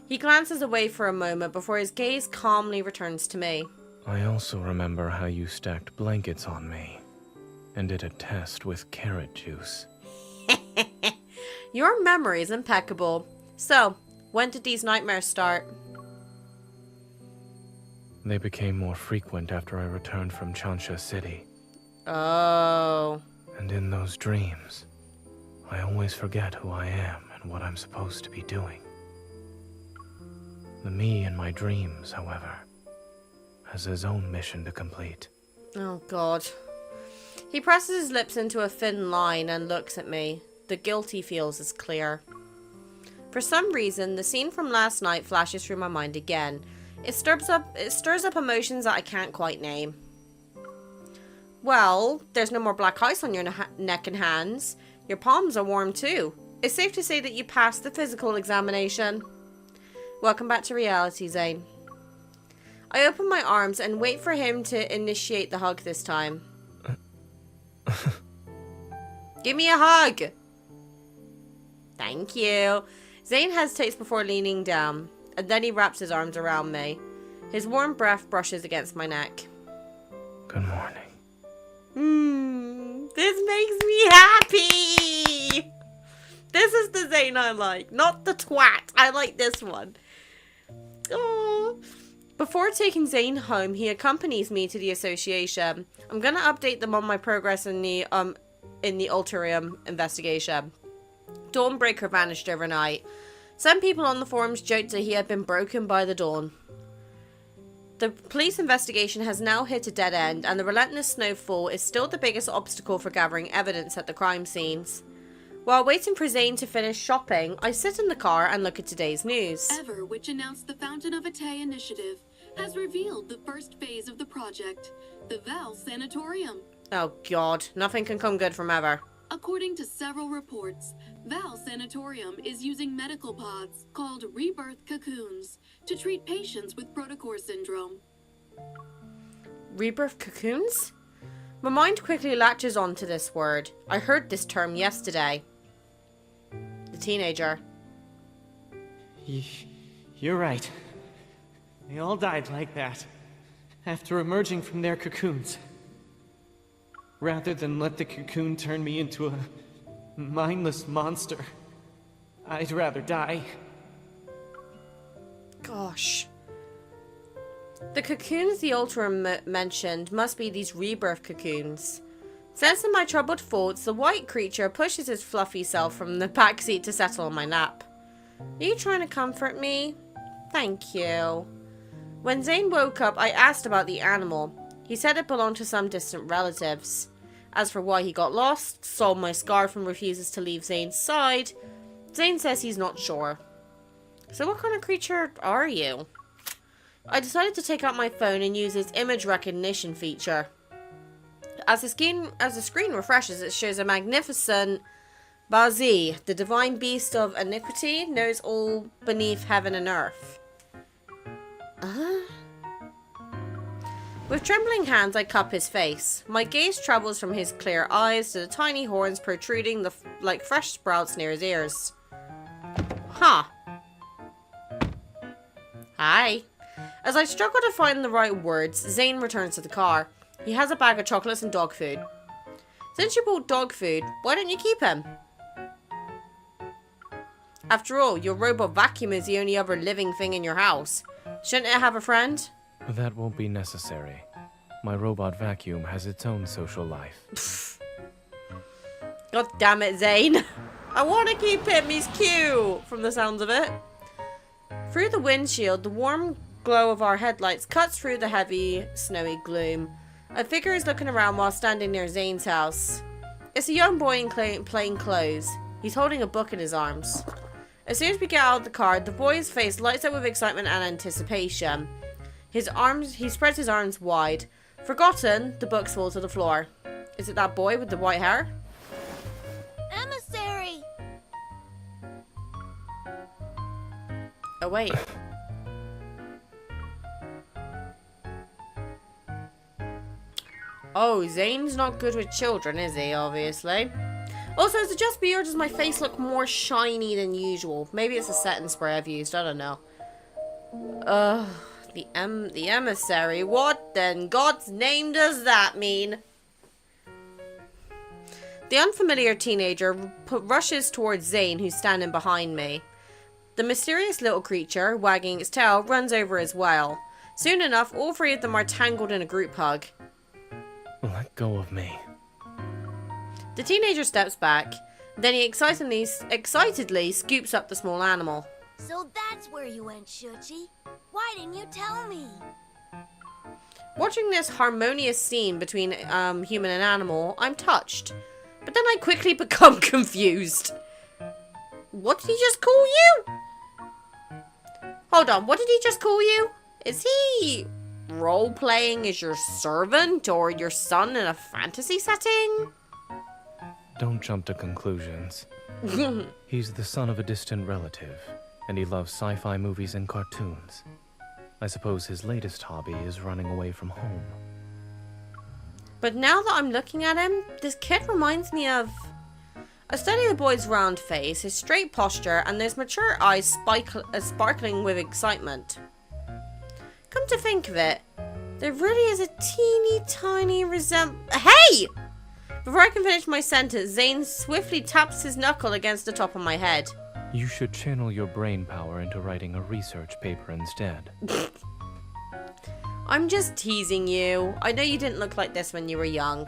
He glances away for a moment before his gaze calmly returns to me. I also remember how you stacked blankets on me, and did a test with carrot juice. Your memory is impeccable. So, when did these nightmares start? They became more frequent after I returned from Chansha City. Oh. And in those dreams, I always forget who I am and what I'm supposed to be doing. The me in my dreams, however, has his own mission to complete. Oh, God. He presses his lips into a thin line and looks at me. The guilt he feels is clear. For some reason, the scene from last night flashes through my mind again. It stirs up emotions that I can't quite name. Well, there's no more black ice on your neck and hands. Your palms are warm too. It's safe to say that you passed the physical examination. Welcome back to reality, Zane. I open my arms and wait for him to initiate the hug this time. Give me a hug! Thank you. Zane hesitates before leaning down, and then he wraps his arms around me. His warm breath brushes against my neck. Good morning. This makes me happy! This is the Zane I like, not the twat. I like this one. Oh. Before taking Zane home, he accompanies me to the association. I'm gonna update them on my progress in the Ulterium investigation. Dawnbreaker vanished overnight. Some people on the forums joked that he had been broken by the dawn. The police investigation has now hit a dead end, and the relentless snowfall is still the biggest obstacle for gathering evidence at the crime scenes. While waiting for Zane to finish shopping, I sit in the car and look at today's news. Ever, which announced the Fountain of Otome initiative, has revealed the first phase of the project, the Val Sanatorium. Oh god, nothing can come good from Ever. According to several reports, Val Sanatorium is using medical pods called Rebirth cocoons to treat patients with protocore syndrome. Rebirth cocoons? My mind quickly latches onto this word. I heard this term yesterday. The teenager. You're right. They all died like that, after emerging from their cocoons. Rather than let the cocoon turn me into a mindless monster, I'd rather die. Gosh. The cocoons the Otome mentioned must be these rebirth cocoons. Sensing my troubled thoughts, the white creature pushes his fluffy self from the backseat to settle on my lap. Are you trying to comfort me? Thank you. When Zane woke up, I asked about the animal. He said it belonged to some distant relatives. As for why he got lost, sold my scarf and refuses to leave Zane's side, Zane says he's not sure. So what kind of creature are you? I decided to take out my phone and use its image recognition feature. As the screen refreshes, it shows a magnificent Bazi, the divine beast of iniquity, knows all beneath heaven and earth. With trembling hands, I cup his face. My gaze travels from his clear eyes to the tiny horns protruding like fresh sprouts near his ears. Huh. Hi. As I struggle to find the right words, Zane returns to the car. He has a bag of chocolates and dog food. Since you bought dog food, why don't you keep him? After all, your robot vacuum is the only other living thing in your house. Shouldn't it have a friend? That won't be necessary. My robot vacuum has its own social life. God damn it, Zane. I want to keep him, he's cute, from the sounds of it. Through the windshield, the warm glow of our headlights cuts through the heavy, snowy gloom. A figure is looking around while standing near Zane's house. It's a young boy in plain clothes. He's holding a book in his arms. As soon as we get out of the car, the boy's face lights up with excitement and anticipation. He spreads his arms wide. Forgotten, the books fall to the floor. Is it that boy with the white hair? Emissary! Oh, wait. Oh, Zane's not good with children, is he? Obviously. Also, is it just me or does my face look more shiny than usual? Maybe it's a setting spray I've used. I don't know. The emissary. What in God's name does that mean? The unfamiliar teenager rushes towards Zane, who's standing behind me. The mysterious little creature, wagging its tail, runs over as well. Soon enough, all three of them are tangled in a group hug. Let go of me. The teenager steps back. Then he excitedly scoops up the small animal. So that's where you went, Shuchi. Why didn't you tell me? Watching this harmonious scene between human and animal, I'm touched. But then I quickly become confused. What did he just call you? Hold on, what did he just call you? Is he role-playing as your servant or your son in a fantasy setting? Don't jump to conclusions. He's the son of a distant relative, and he loves sci-fi movies and cartoons. I suppose his latest hobby is running away from home. But now that I'm looking at him, this kid reminds me of... I study the boy's round face, his straight posture, and those mature eyes sparkling with excitement. Come to think of it, there really is a teeny tiny Hey! Before I can finish my sentence, Zane swiftly taps his knuckle against the top of my head. You should channel your brain power into writing a research paper instead. I'm just teasing you. I know you didn't look like this when you were young.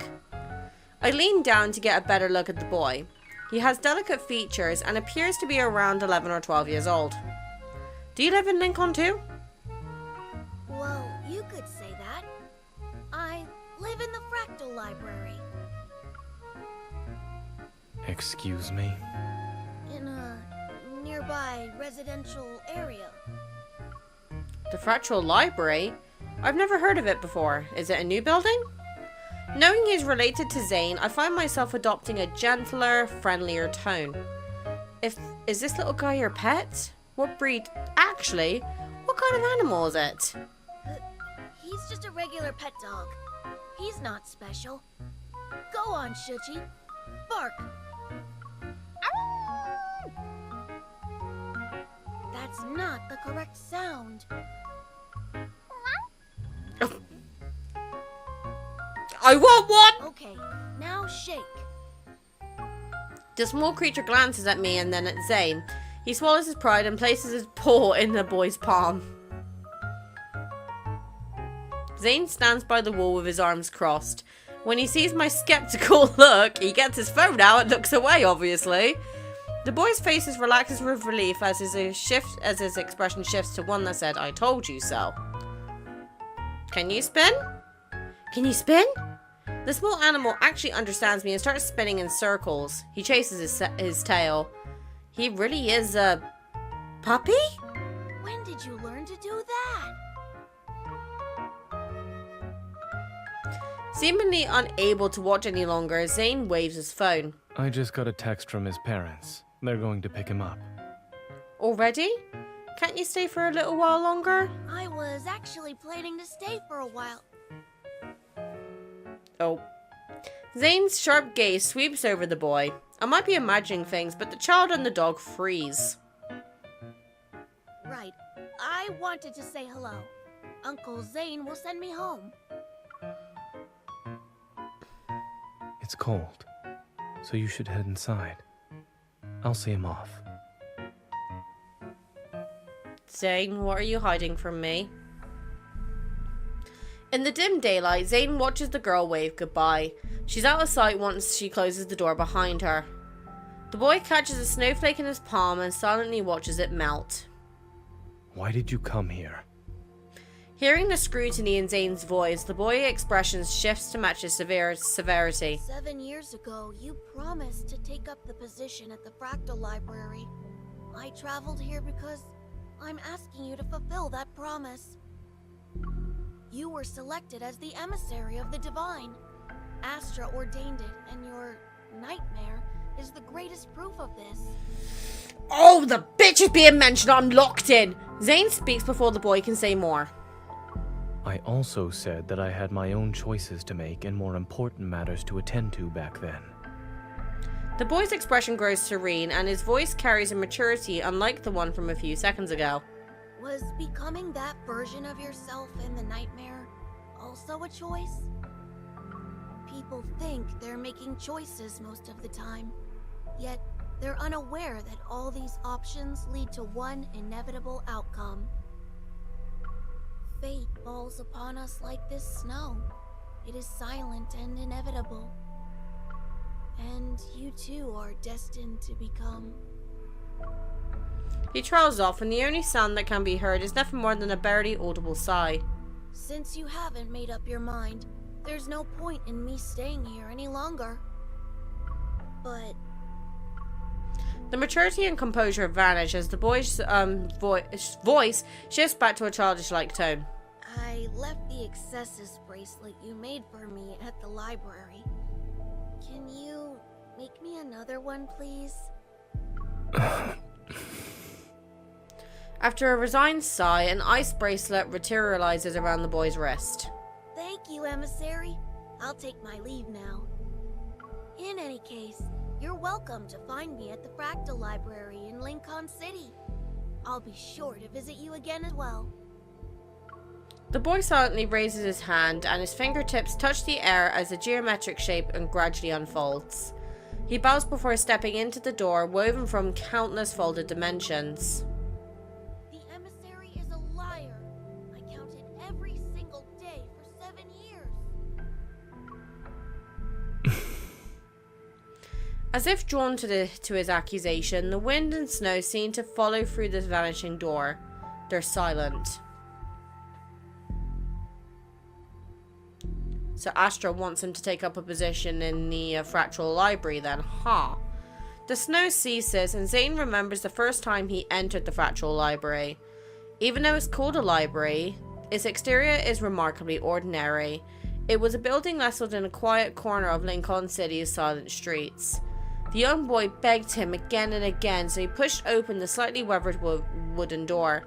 I lean down to get a better look at the boy. He has delicate features and appears to be around 11 or 12 years old. Do you live in Lincoln too? Well, you could say that. I live in the Fractal Library. Excuse me? In a nearby residential area. The Fractal Library? I've never heard of it before. Is it a new building? Knowing he's related to Zane, I find myself adopting a gentler, friendlier tone. Is this little guy your pet? What breed? Actually, what kind of animal is it? He's just a regular pet dog. He's not special. Go on, Shuchi. Bark. That's not the correct sound. I want one! Okay, now shake. The small creature glances at me and then at Zane. He swallows his pride and places his paw in the boy's palm. Zane stands by the wall with his arms crossed. When he sees my skeptical look, he gets his phone out and looks away, obviously. The boy's face relaxes with relief as his expression shifts to one that said, "I told you so." Can you spin? Can you spin? The small animal actually understands me and starts spinning in circles. He chases his tail. He really is a puppy? When did you learn to do that? Seemingly unable to watch any longer, Zane waves his phone. I just got a text from his parents. They're going to pick him up. Already? Can't you stay for a little while longer? I was actually planning to stay for a while. Oh. Zane's sharp gaze sweeps over the boy. I might be imagining things, but the child and the dog freeze. Right. I wanted to say hello. Uncle Zane will send me home. It's cold, so you should head inside. I'll see him off. Zane, what are you hiding from me? In the dim daylight, Zane watches the girl wave goodbye. She's out of sight once she closes the door behind her. The boy catches a snowflake in his palm and silently watches it melt. Why did you come here? Hearing the scrutiny in Zane's voice, the boy's expression shifts to match his severity. 7 years ago, you promised to take up the position at the Fractal Library. I traveled here because I'm asking you to fulfill that promise. You were selected as the emissary of the Divine. Astra ordained it, and your nightmare is the greatest proof of this. Oh, the bitch is being mentioned. I'm locked in. Zane speaks before the boy can say more. I also said that I had my own choices to make and more important matters to attend to back then. The boy's expression grows serene, and his voice carries a maturity unlike the one from a few seconds ago. Was becoming that version of yourself in the nightmare also a choice? People think they're making choices most of the time, yet they're unaware that all these options lead to one inevitable outcome. Fate falls upon us like this snow. It is silent and inevitable. And you too are destined to become... He trails off, and the only sound that can be heard is nothing more than a barely audible sigh. Since you haven't made up your mind, there's no point in me staying here any longer. But... The maturity and composure vanish as the boy's voice shifts back to a childish-like tone. I left the Excessus bracelet you made for me at the library. Can you make me another one, please? After a resigned sigh, an ice bracelet materializes around the boy's wrist. Thank you, emissary. I'll take my leave now. In any case, you're welcome to find me at the Fractal Library in Lincoln City. I'll be sure to visit you again as well. The boy silently raises his hand, and his fingertips touch the air as a geometric shape and gradually unfolds. He bows before stepping into the door, woven from countless folded dimensions. The emissary is a liar. I counted every single day for 7 years. As if drawn to his accusation, the wind and snow seem to follow through this vanishing door. They're silent. So Astra wants him to take up a position in the Fractal Library then, huh? The snow ceases and Zane remembers the first time he entered the Fractal Library. Even though it's called a library, its exterior is remarkably ordinary. It was a building nestled in a quiet corner of Lincoln City's silent streets. The young boy begged him again and again, so he pushed open the slightly weathered wooden door.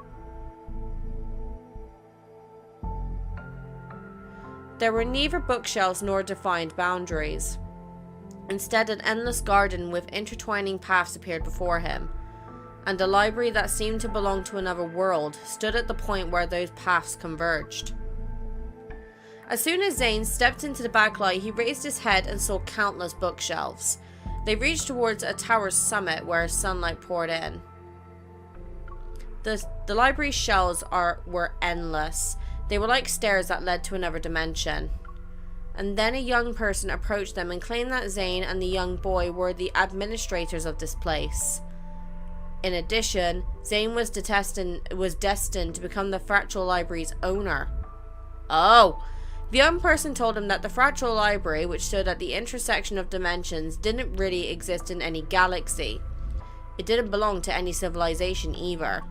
There were neither bookshelves nor defined boundaries. Instead, an endless garden with intertwining paths appeared before him, and a library that seemed to belong to another world stood at the point where those paths converged. As soon as Zane stepped into the backlight, he raised his head and saw countless bookshelves. They reached towards a tower's summit where sunlight poured in. The library's shelves were endless. They were like stairs that led to another dimension. And then a young person approached them and claimed that Zane and the young boy were the administrators of this place. In addition, Zane was destined to become the Fractal Library's owner. Oh! The young person told him that the Fractal Library, which stood at the intersection of dimensions, didn't really exist in any galaxy. It didn't belong to any civilization either.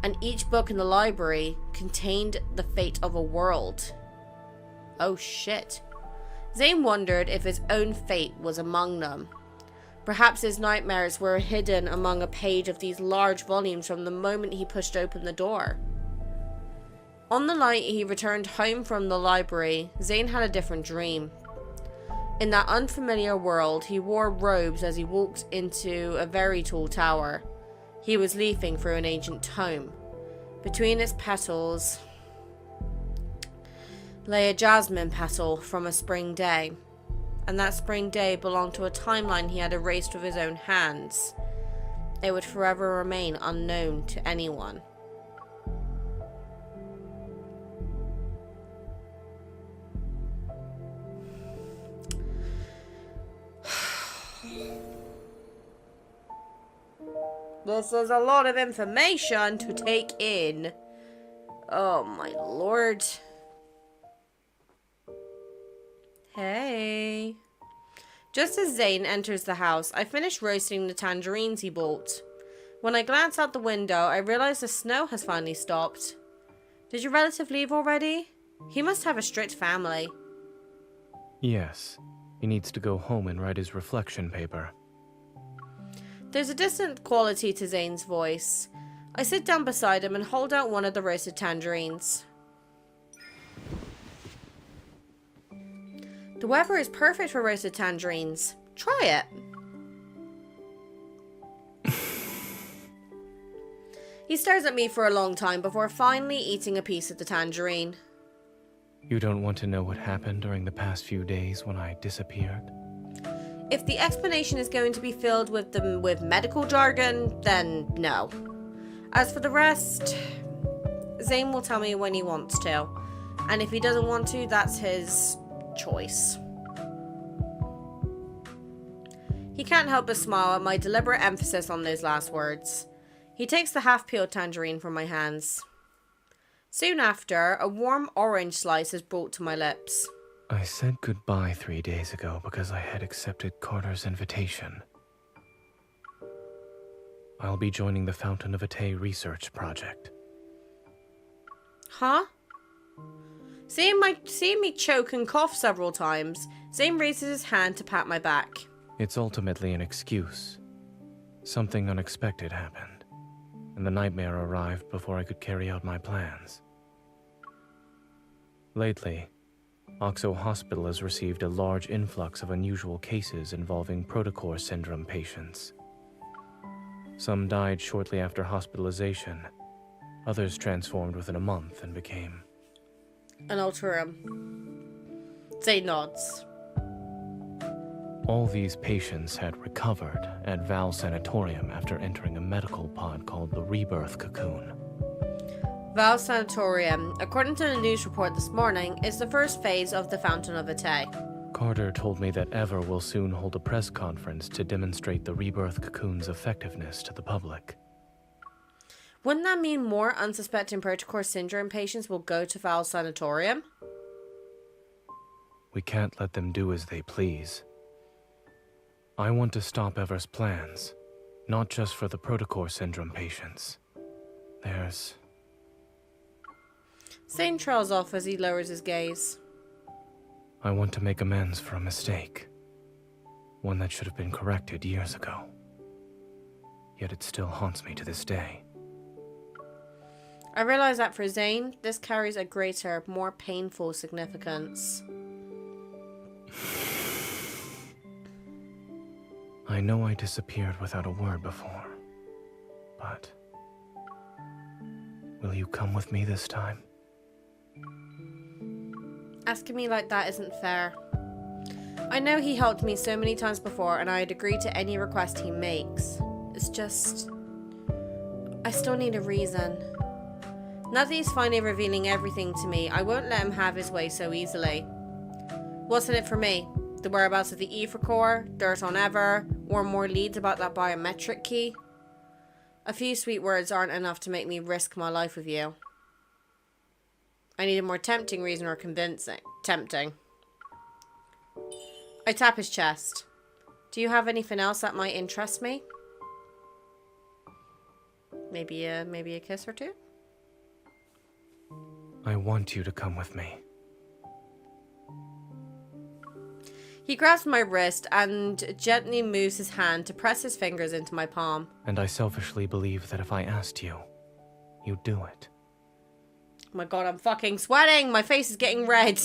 And each book in the library contained the fate of a world. Oh shit. Zane wondered if his own fate was among them. Perhaps his nightmares were hidden among a page of these large volumes from the moment he pushed open the door. On the night he returned home from the library, Zane had a different dream. In that unfamiliar world, he wore robes as he walked into a very tall tower. He was leafing through an ancient tome. Between its petals lay a jasmine petal from a spring day. And that spring day belonged to a timeline he had erased with his own hands. It would forever remain unknown to anyone. This is a lot of information to take in. Oh my lord. Hey. Just as Zane enters the house, I finish roasting the tangerines he bought. When I glance out the window, I realize the snow has finally stopped. Did your relative leave already? He must have a strict family. Yes. He needs to go home and write his reflection paper. There's a distant quality to Zane's voice. I sit down beside him and hold out one of the roasted tangerines. The weather is perfect for roasted tangerines. Try it. He stares at me for a long time before finally eating a piece of the tangerine. You don't want to know what happened during the past few days when I disappeared? If the explanation is going to be filled with medical jargon, then no. As for the rest, Zane will tell me when he wants to. And if he doesn't want to, that's his choice. He can't help but smile at my deliberate emphasis on those last words. He takes the half-peeled tangerine from my hands. Soon after, a warm orange slice is brought to my lips. I said goodbye 3 days ago because I had accepted Carter's invitation. I'll be joining the Fountain of Otome research project. Huh? Seeing me choke and cough several times, Zane raises his hand to pat my back. It's ultimately an excuse. Something unexpected happened, and the nightmare arrived before I could carry out my plans. Lately, Oxo Hospital has received a large influx of unusual cases involving protocore syndrome patients. Some died shortly after hospitalization. Others transformed within a month and became... an Otome. Zane nods. All these patients had recovered at Val Sanatorium after entering a medical pod called the Rebirth cocoon. Val Sanatorium, according to the news report this morning, is the first phase of the Fountain of Otome. Carter told me that Ever will soon hold a press conference to demonstrate the Rebirth cocoon's effectiveness to the public. Wouldn't that mean more unsuspecting protocore syndrome patients will go to Val Sanatorium? We can't let them do as they please. I want to stop Ever's plans, not just for the Protocore syndrome patients. There's... Zane trails off as he lowers his gaze. I want to make amends for a mistake. One that should have been corrected years ago. Yet it still haunts me to this day. I realize that for Zane, this carries a greater, more painful significance. I know I disappeared without a word before, but... will you come with me this time? Asking me like that isn't fair. I know he helped me so many times before, and I'd agree to any request he makes. It's just... I still need a reason. Now that he's finally revealing everything to me, I won't let him have his way so easily. What's in it for me? The whereabouts of the Ether Core, dirt on Ever, or more leads about that biometric key? A few sweet words aren't enough to make me risk my life with you. I need a more tempting reason or convincing. Tempting. I tap his chest. Do you have anything else that might interest me? Maybe a kiss or two? I want you to come with me. He grabs my wrist and gently moves his hand to press his fingers into my palm. And I selfishly believe that if I asked you, you'd do it. Oh my god, I'm fucking sweating! My face is getting red!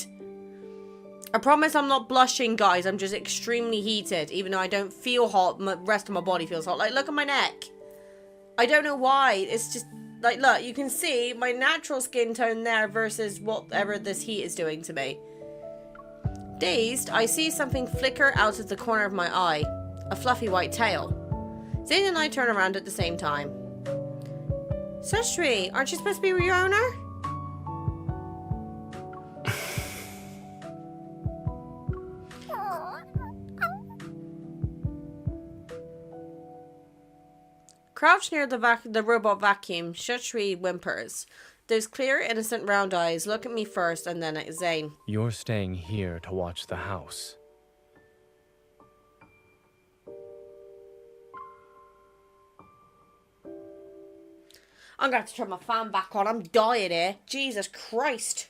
I promise I'm not blushing, guys. I'm just extremely heated. Even though I don't feel hot, the rest of my body feels hot. Like, look at my neck. I don't know why. It's just... like, look, you can see my natural skin tone there versus whatever this heat is doing to me. Dazed, I see something flicker out of the corner of my eye. A fluffy white tail. Zane and I turn around at the same time. Sashri, aren't you supposed to be your owner? Crouched near the robot vacuum, Shatri whimpers. Those clear, innocent round eyes look at me first and then at Zane. You're staying here to watch the house. I'm gonna have to turn my fan back on. I'm dying here. Jesus Christ.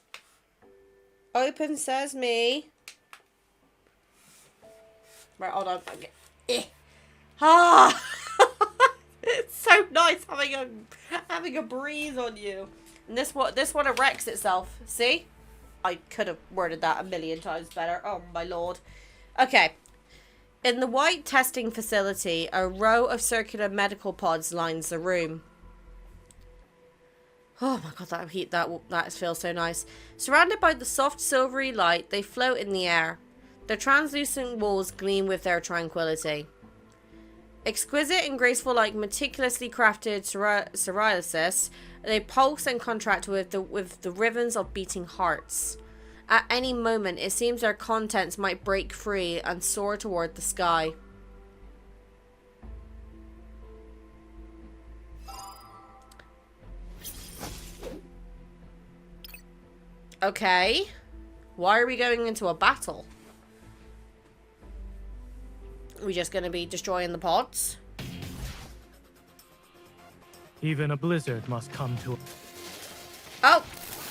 Open sesame. Right, hold on. Ah! It's so nice having a breeze on you. And this one erects itself. See? I could have worded that a million times better. Oh my lord. Okay. In the white testing facility, a row of circular medical pods lines the room. Oh my god, that heat, that feels so nice. Surrounded by the soft silvery light, they float in the air. Their translucent walls gleam with their tranquility. Exquisite and graceful, like meticulously crafted psoriasis, they pulse and contract with the rhythms of beating hearts. At any moment, it seems their contents might break free and soar toward the sky. Okay. Why are we going into a battle? Are we just going to be destroying the pods? Even a blizzard must come to... Oh,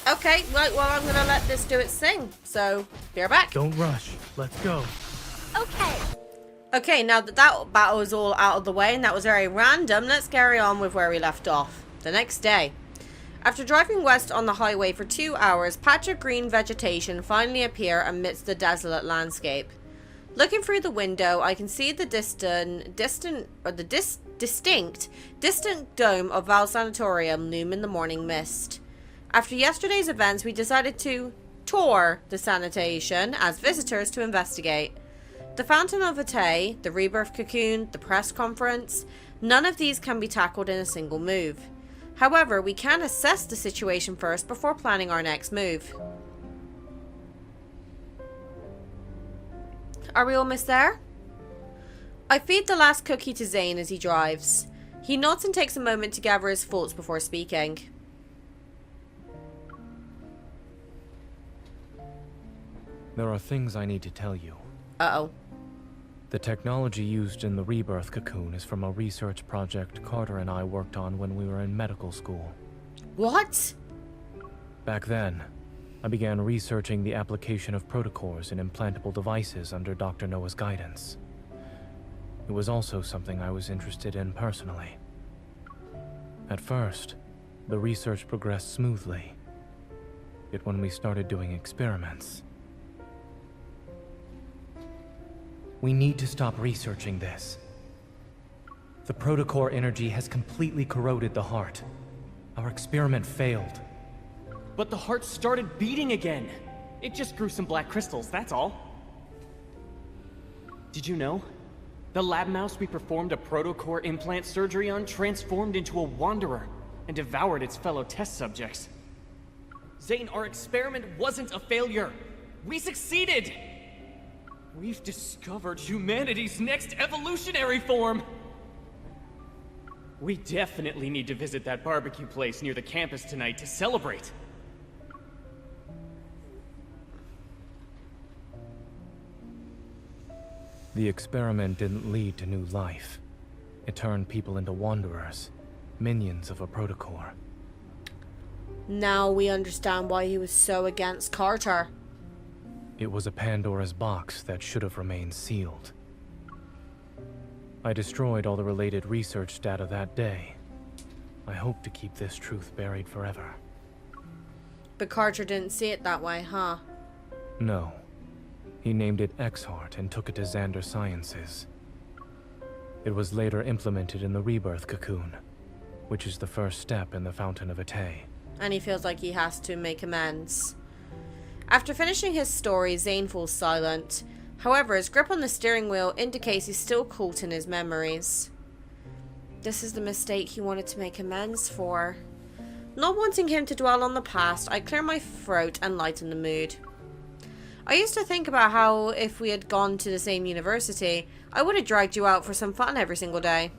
okay. Right, well, I'm going to let this do its thing. So, be right back. Don't rush. Let's go. Okay. Okay, now that battle is all out of the way and that was very random, let's carry on with where we left off. The next day. After driving west on the highway for 2 hours, patch of green vegetation finally appear amidst the desolate landscape. Looking through the window, I can see the distinct dome of Val Sanatorium loom in the morning mist. After yesterday's events, we decided to tour the sanitation as visitors to investigate. The Fountain of Otome, the Rebirth Cocoon, the press conference, none of these can be tackled in a single move. However, we can assess the situation first before planning our next move. Are we almost there? I feed the last cookie to Zane as he drives. He nods and takes a moment to gather his thoughts before speaking. There are things I need to tell you. Uh-oh. The technology used in the Rebirth cocoon is from a research project Carter and I worked on when we were in medical school. What? Back then, I began researching the application of protocores in implantable devices under Dr. Noah's guidance. It was also something I was interested in personally. At first, the research progressed smoothly. Yet when we started doing experiments... We need to stop researching this. The protocore energy has completely corroded the heart. Our experiment failed. But the heart started beating again. It just grew some black crystals, that's all. Did you know? The lab mouse we performed a protocore implant surgery on transformed into a wanderer and devoured its fellow test subjects. Zane, our experiment wasn't a failure. We succeeded! We've discovered humanity's next evolutionary form! We definitely need to visit that barbecue place near the campus tonight to celebrate. The experiment didn't lead to new life. It turned people into wanderers, minions of a protocore. Now we understand why he was so against Carter. It was a Pandora's box that should have remained sealed. I destroyed all the related research data that day. I hope to keep this truth buried forever. But Carter didn't see it that way, huh? No. He named it X-Heart and took it to Xander Sciences. It was later implemented in the Rebirth cocoon, which is the first step in the Fountain of Otome. And he feels like he has to make amends. After finishing his story, Zane falls silent. However, his grip on the steering wheel indicates he's still caught in his memories. This is the mistake he wanted to make amends for. Not wanting him to dwell on the past, I clear my throat and lighten the mood. I used to think about how if we had gone to the same university, I would have dragged you out for some fun every single day.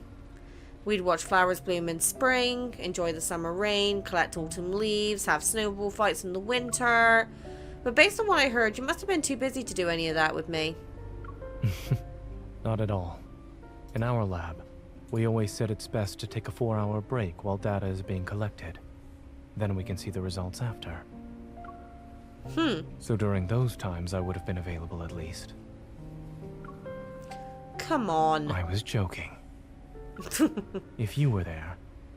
We'd watch flowers bloom in spring, enjoy the summer rain, collect autumn leaves, have snowball fights in the winter. But based on what I heard, you must have been too busy to do any of that with me. Not at all. In our lab, we always said it's best to take a 4-hour break while data is being collected. Then we can see the results after. So during those times, I would have been available at least. Come on. I was joking. If you were there,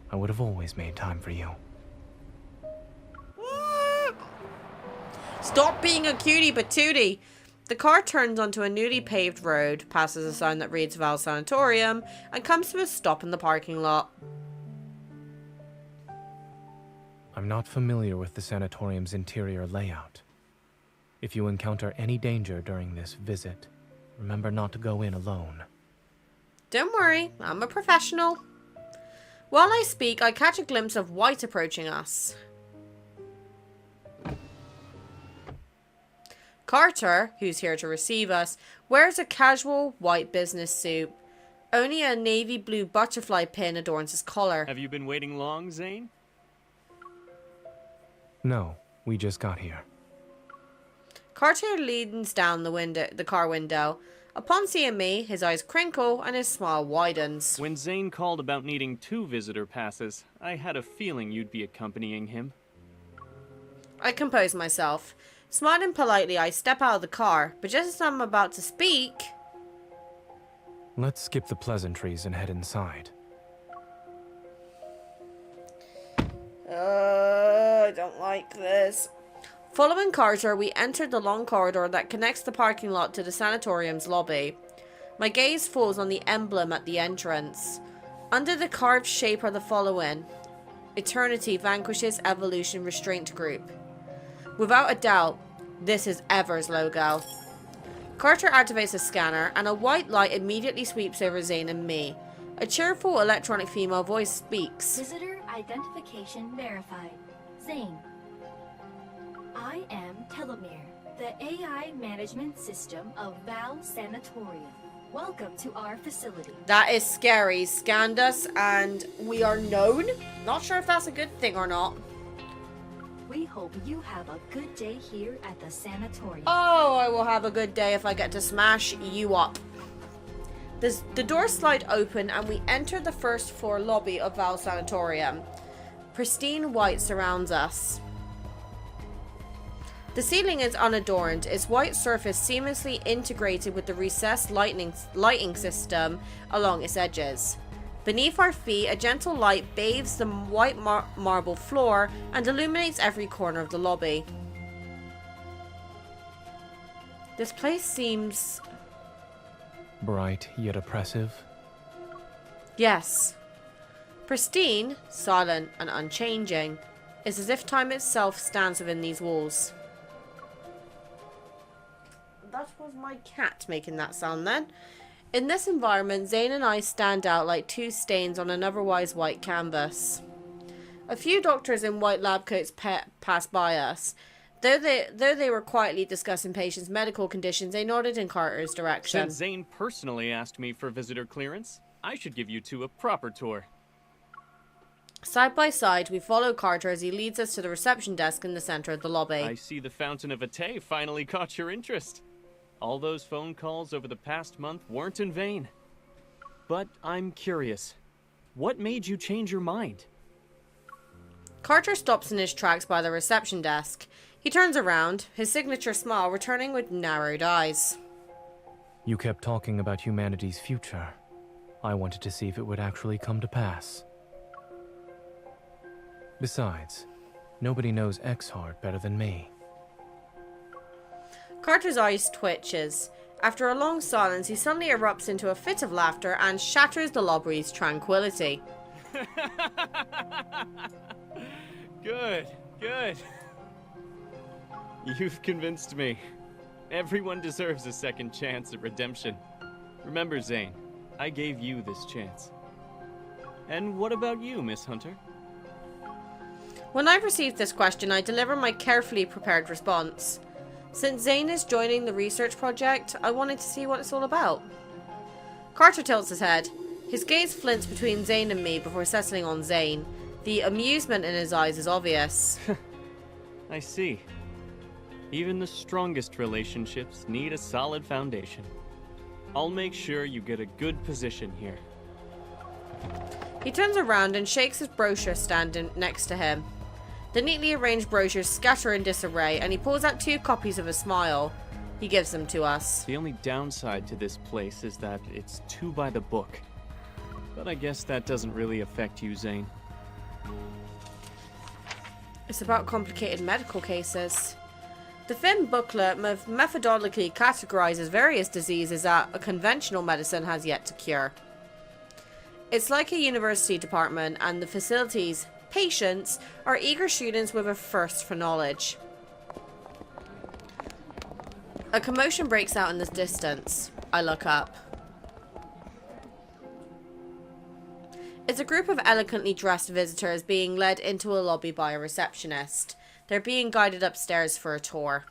I would have always made time for you. Stop being a cutie patootie. The car turns onto a newly paved road, passes a sign that reads Val Sanatorium, and comes to a stop in the parking lot. I'm not familiar with the sanatorium's interior layout. If you encounter any danger during this visit, remember not to go in alone. Don't worry, I'm a professional. While I speak, I catch a glimpse of White approaching us. Carter, who's here to receive us, wears a casual white business suit. Only a navy blue butterfly pin adorns his collar. Have you been waiting long, Zane? No, we just got here. Carter leans down the car window. Upon seeing me, his eyes crinkle and his smile widens. When Zane called about needing 2 visitor passes, I had a feeling you'd be accompanying him. I compose myself. Smiling politely, I step out of the car, but just as I'm about to speak... Let's skip the pleasantries and head inside. I don't like this. Following Carter, we entered the long corridor that connects the parking lot to the sanatorium's lobby. My gaze falls on the emblem at the entrance. Under the carved shape are the following: Eternity vanquishes Evolution Restraint Group. Without a doubt, this is Ever's logo. Carter activates a scanner, and a white light immediately sweeps over Zane and me. A cheerful electronic female voice speaks. Visitor identification verified. Zane. I am Telomere, the AI management system of Val Sanatorium. Welcome to our facility. That is scary. Scanned us and we are known? Not sure if that's a good thing or not. We hope you have a good day here at the sanatorium. Oh, I will have a good day if I get to smash you up. The doors slide open and we enter the first floor lobby of Val Sanatorium. Pristine white surrounds us. The ceiling is unadorned, its white surface seamlessly integrated with the recessed lighting system along its edges. Beneath our feet, a gentle light bathes the white marble floor and illuminates every corner of the lobby. This place seems... bright yet oppressive. Yes. Pristine, silent, and unchanging. It's as if time itself stands within these walls. That was my cat making that sound then. In this environment, Zane and I stand out like two stains on an otherwise white canvas. A few doctors in white lab coats pass by us. Though they were quietly discussing patients' medical conditions, they nodded in Carter's direction. Since Zane personally asked me for visitor clearance, I should give you two a proper tour. Side by side, we follow Carter as he leads us to the reception desk in the center of the lobby. I see the Fountain of Otome finally caught your interest. All those phone calls over the past month weren't in vain. But I'm curious, what made you change your mind? Carter stops in his tracks by the reception desk. He turns around, his signature smile returning with narrowed eyes. You kept talking about humanity's future. I wanted to see if it would actually come to pass. Besides, nobody knows X-Heart better than me. Carter's eyes twitches. After a long silence, he suddenly erupts into a fit of laughter and shatters the lobby's tranquility. Good, good. You've convinced me. Everyone deserves a second chance at redemption. Remember, Zane, I gave you this chance. And what about you, Miss Hunter? When I received this question, I deliver my carefully prepared response. Since Zane is joining the research project, I wanted to see what it's all about. Carter tilts his head. His gaze flints between Zane and me before settling on Zane. The amusement in his eyes is obvious. I see. Even the strongest relationships need a solid foundation. I'll make sure you get a good position here. He turns around and shakes his brochure stand next to him. The neatly arranged brochures scatter in disarray, and he pulls out 2 copies of a smile. He gives them to us. The only downside to this place is that it's too by the book. But I guess that doesn't really affect you, Zane. It's about complicated medical cases. The thin booklet methodically categorizes various diseases that a conventional medicine has yet to cure. It's like a university department, and the facility's patients are eager students with a thirst for knowledge. A commotion breaks out in the distance. I look up. It's a group of elegantly dressed visitors being led into a lobby by a receptionist. They're being guided upstairs for a tour.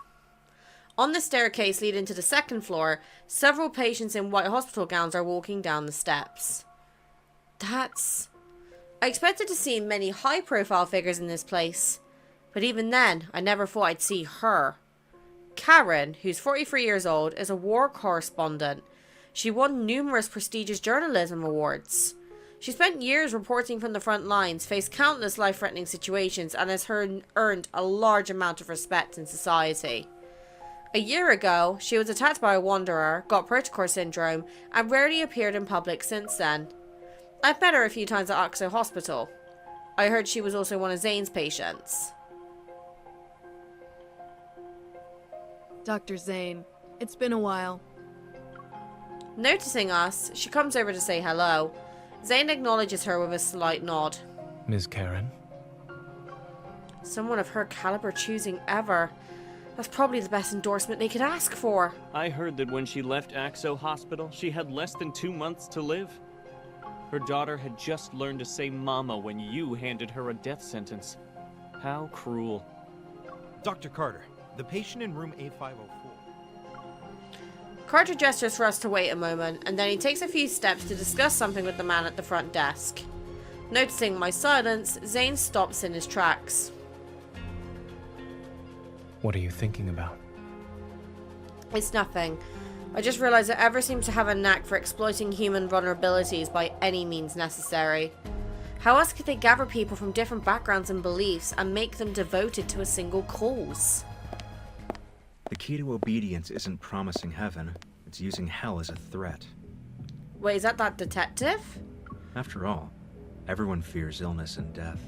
On the staircase leading to the second floor, several patients in white hospital gowns are walking down the steps. I expected to see many high-profile figures in this place, but even then, I never thought I'd see her. Karen, who's 43 years old, is a war correspondent. She won numerous prestigious journalism awards. She spent years reporting from the front lines, faced countless life-threatening situations, and has earned a large amount of respect in society. A year ago, she was attacked by a wanderer, got Protocore syndrome, and rarely appeared in public since then. I've met her a few times at Oxo Hospital. I heard she was also one of Zane's patients. Dr. Zane, it's been a while. Noticing us, she comes over to say hello. Zane acknowledges her with a slight nod. Ms. Karen? Someone of her caliber choosing ever. That's probably the best endorsement they could ask for. I heard that when she left Axo Hospital, she had less than 2 months to live. Her daughter had just learned to say mama when you handed her a death sentence. How cruel. Dr. Carter, the patient in room A504. Carter gestures for us to wait a moment, and then he takes a few steps to discuss something with the man at the front desk. Noticing my silence, Zane stops in his tracks. What are you thinking about? It's nothing. I just realized that Ever seems to have a knack for exploiting human vulnerabilities by any means necessary. How else could they gather people from different backgrounds and beliefs and make them devoted to a single cause? The key to obedience isn't promising heaven, it's using hell as a threat. Wait, is that detective? After all, everyone fears illness and death.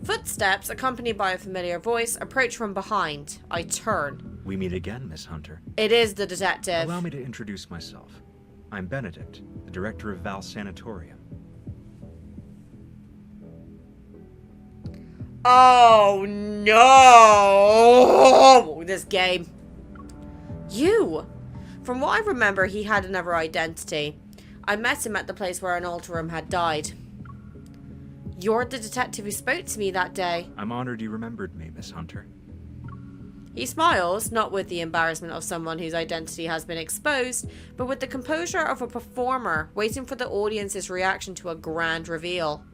Footsteps, accompanied by a familiar voice, approach from behind. I turn. We meet again, Miss Hunter. It is the detective. Allow me to introduce myself. I'm Benedict, the director of Val Sanatorium. Oh no! This game. You! From what I remember, he had another identity. I met him at the place where an Alterum had died. You're the detective who spoke to me that day. I'm honored you remembered me, Miss Hunter. He smiles, not with the embarrassment of someone whose identity has been exposed, but with the composure of a performer waiting for the audience's reaction to a grand reveal.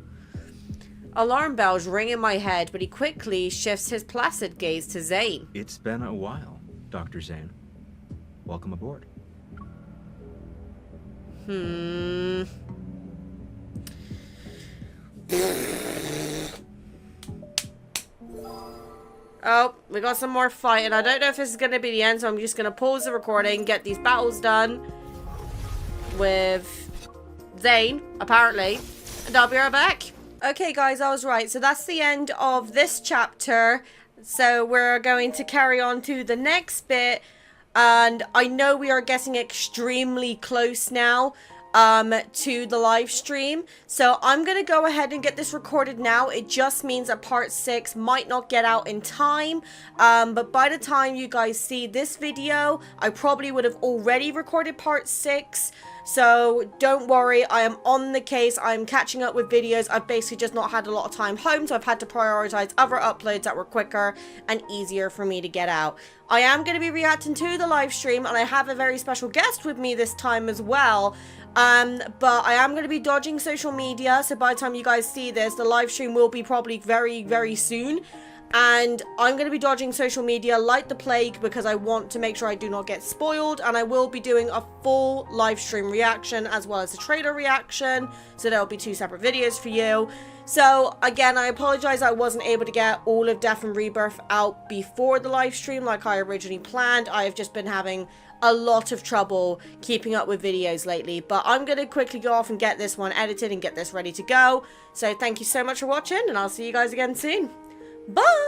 Alarm bells ring in my head, but he quickly shifts his placid gaze to Zane. It's been a while, Dr. Zane. Welcome aboard. Oh, we got some more fighting. I don't know if this is going to be the end, so I'm just going to pause the recording, get these battles done with Zane, apparently, and I'll be right back. Okay, guys, I was right. So that's the end of this chapter. So we're going to carry on to the next bit, and I know we are getting extremely close now to the live stream, so I'm gonna go ahead and get this recorded now. It just means that part 6 might not get out in time, but by the time you guys see this video, I probably would have already recorded part 6. So don't worry, I am on the case. I'm catching up with videos. I've basically just not had a lot of time home, so I've had to prioritize other uploads that were quicker and easier for me to get out. I am going to be reacting to the live stream, and I have a very special guest with me this time as well. But I am going to be dodging social media, so by the time you guys see this, the live stream will be probably very, very soon. And I'm going to be dodging social media like the plague because I want to make sure I do not get spoiled, and I will be doing a full live stream reaction as well as a trailer reaction, so there will be 2 separate videos for you. So again, I apologize I wasn't able to get all of Death and Rebirth out before the live stream like I originally planned. I have just been having a lot of trouble keeping up with videos lately, but I'm going to quickly go off and get this one edited and get this ready to go. So thank you so much for watching, and I'll see you guys again soon. Bye!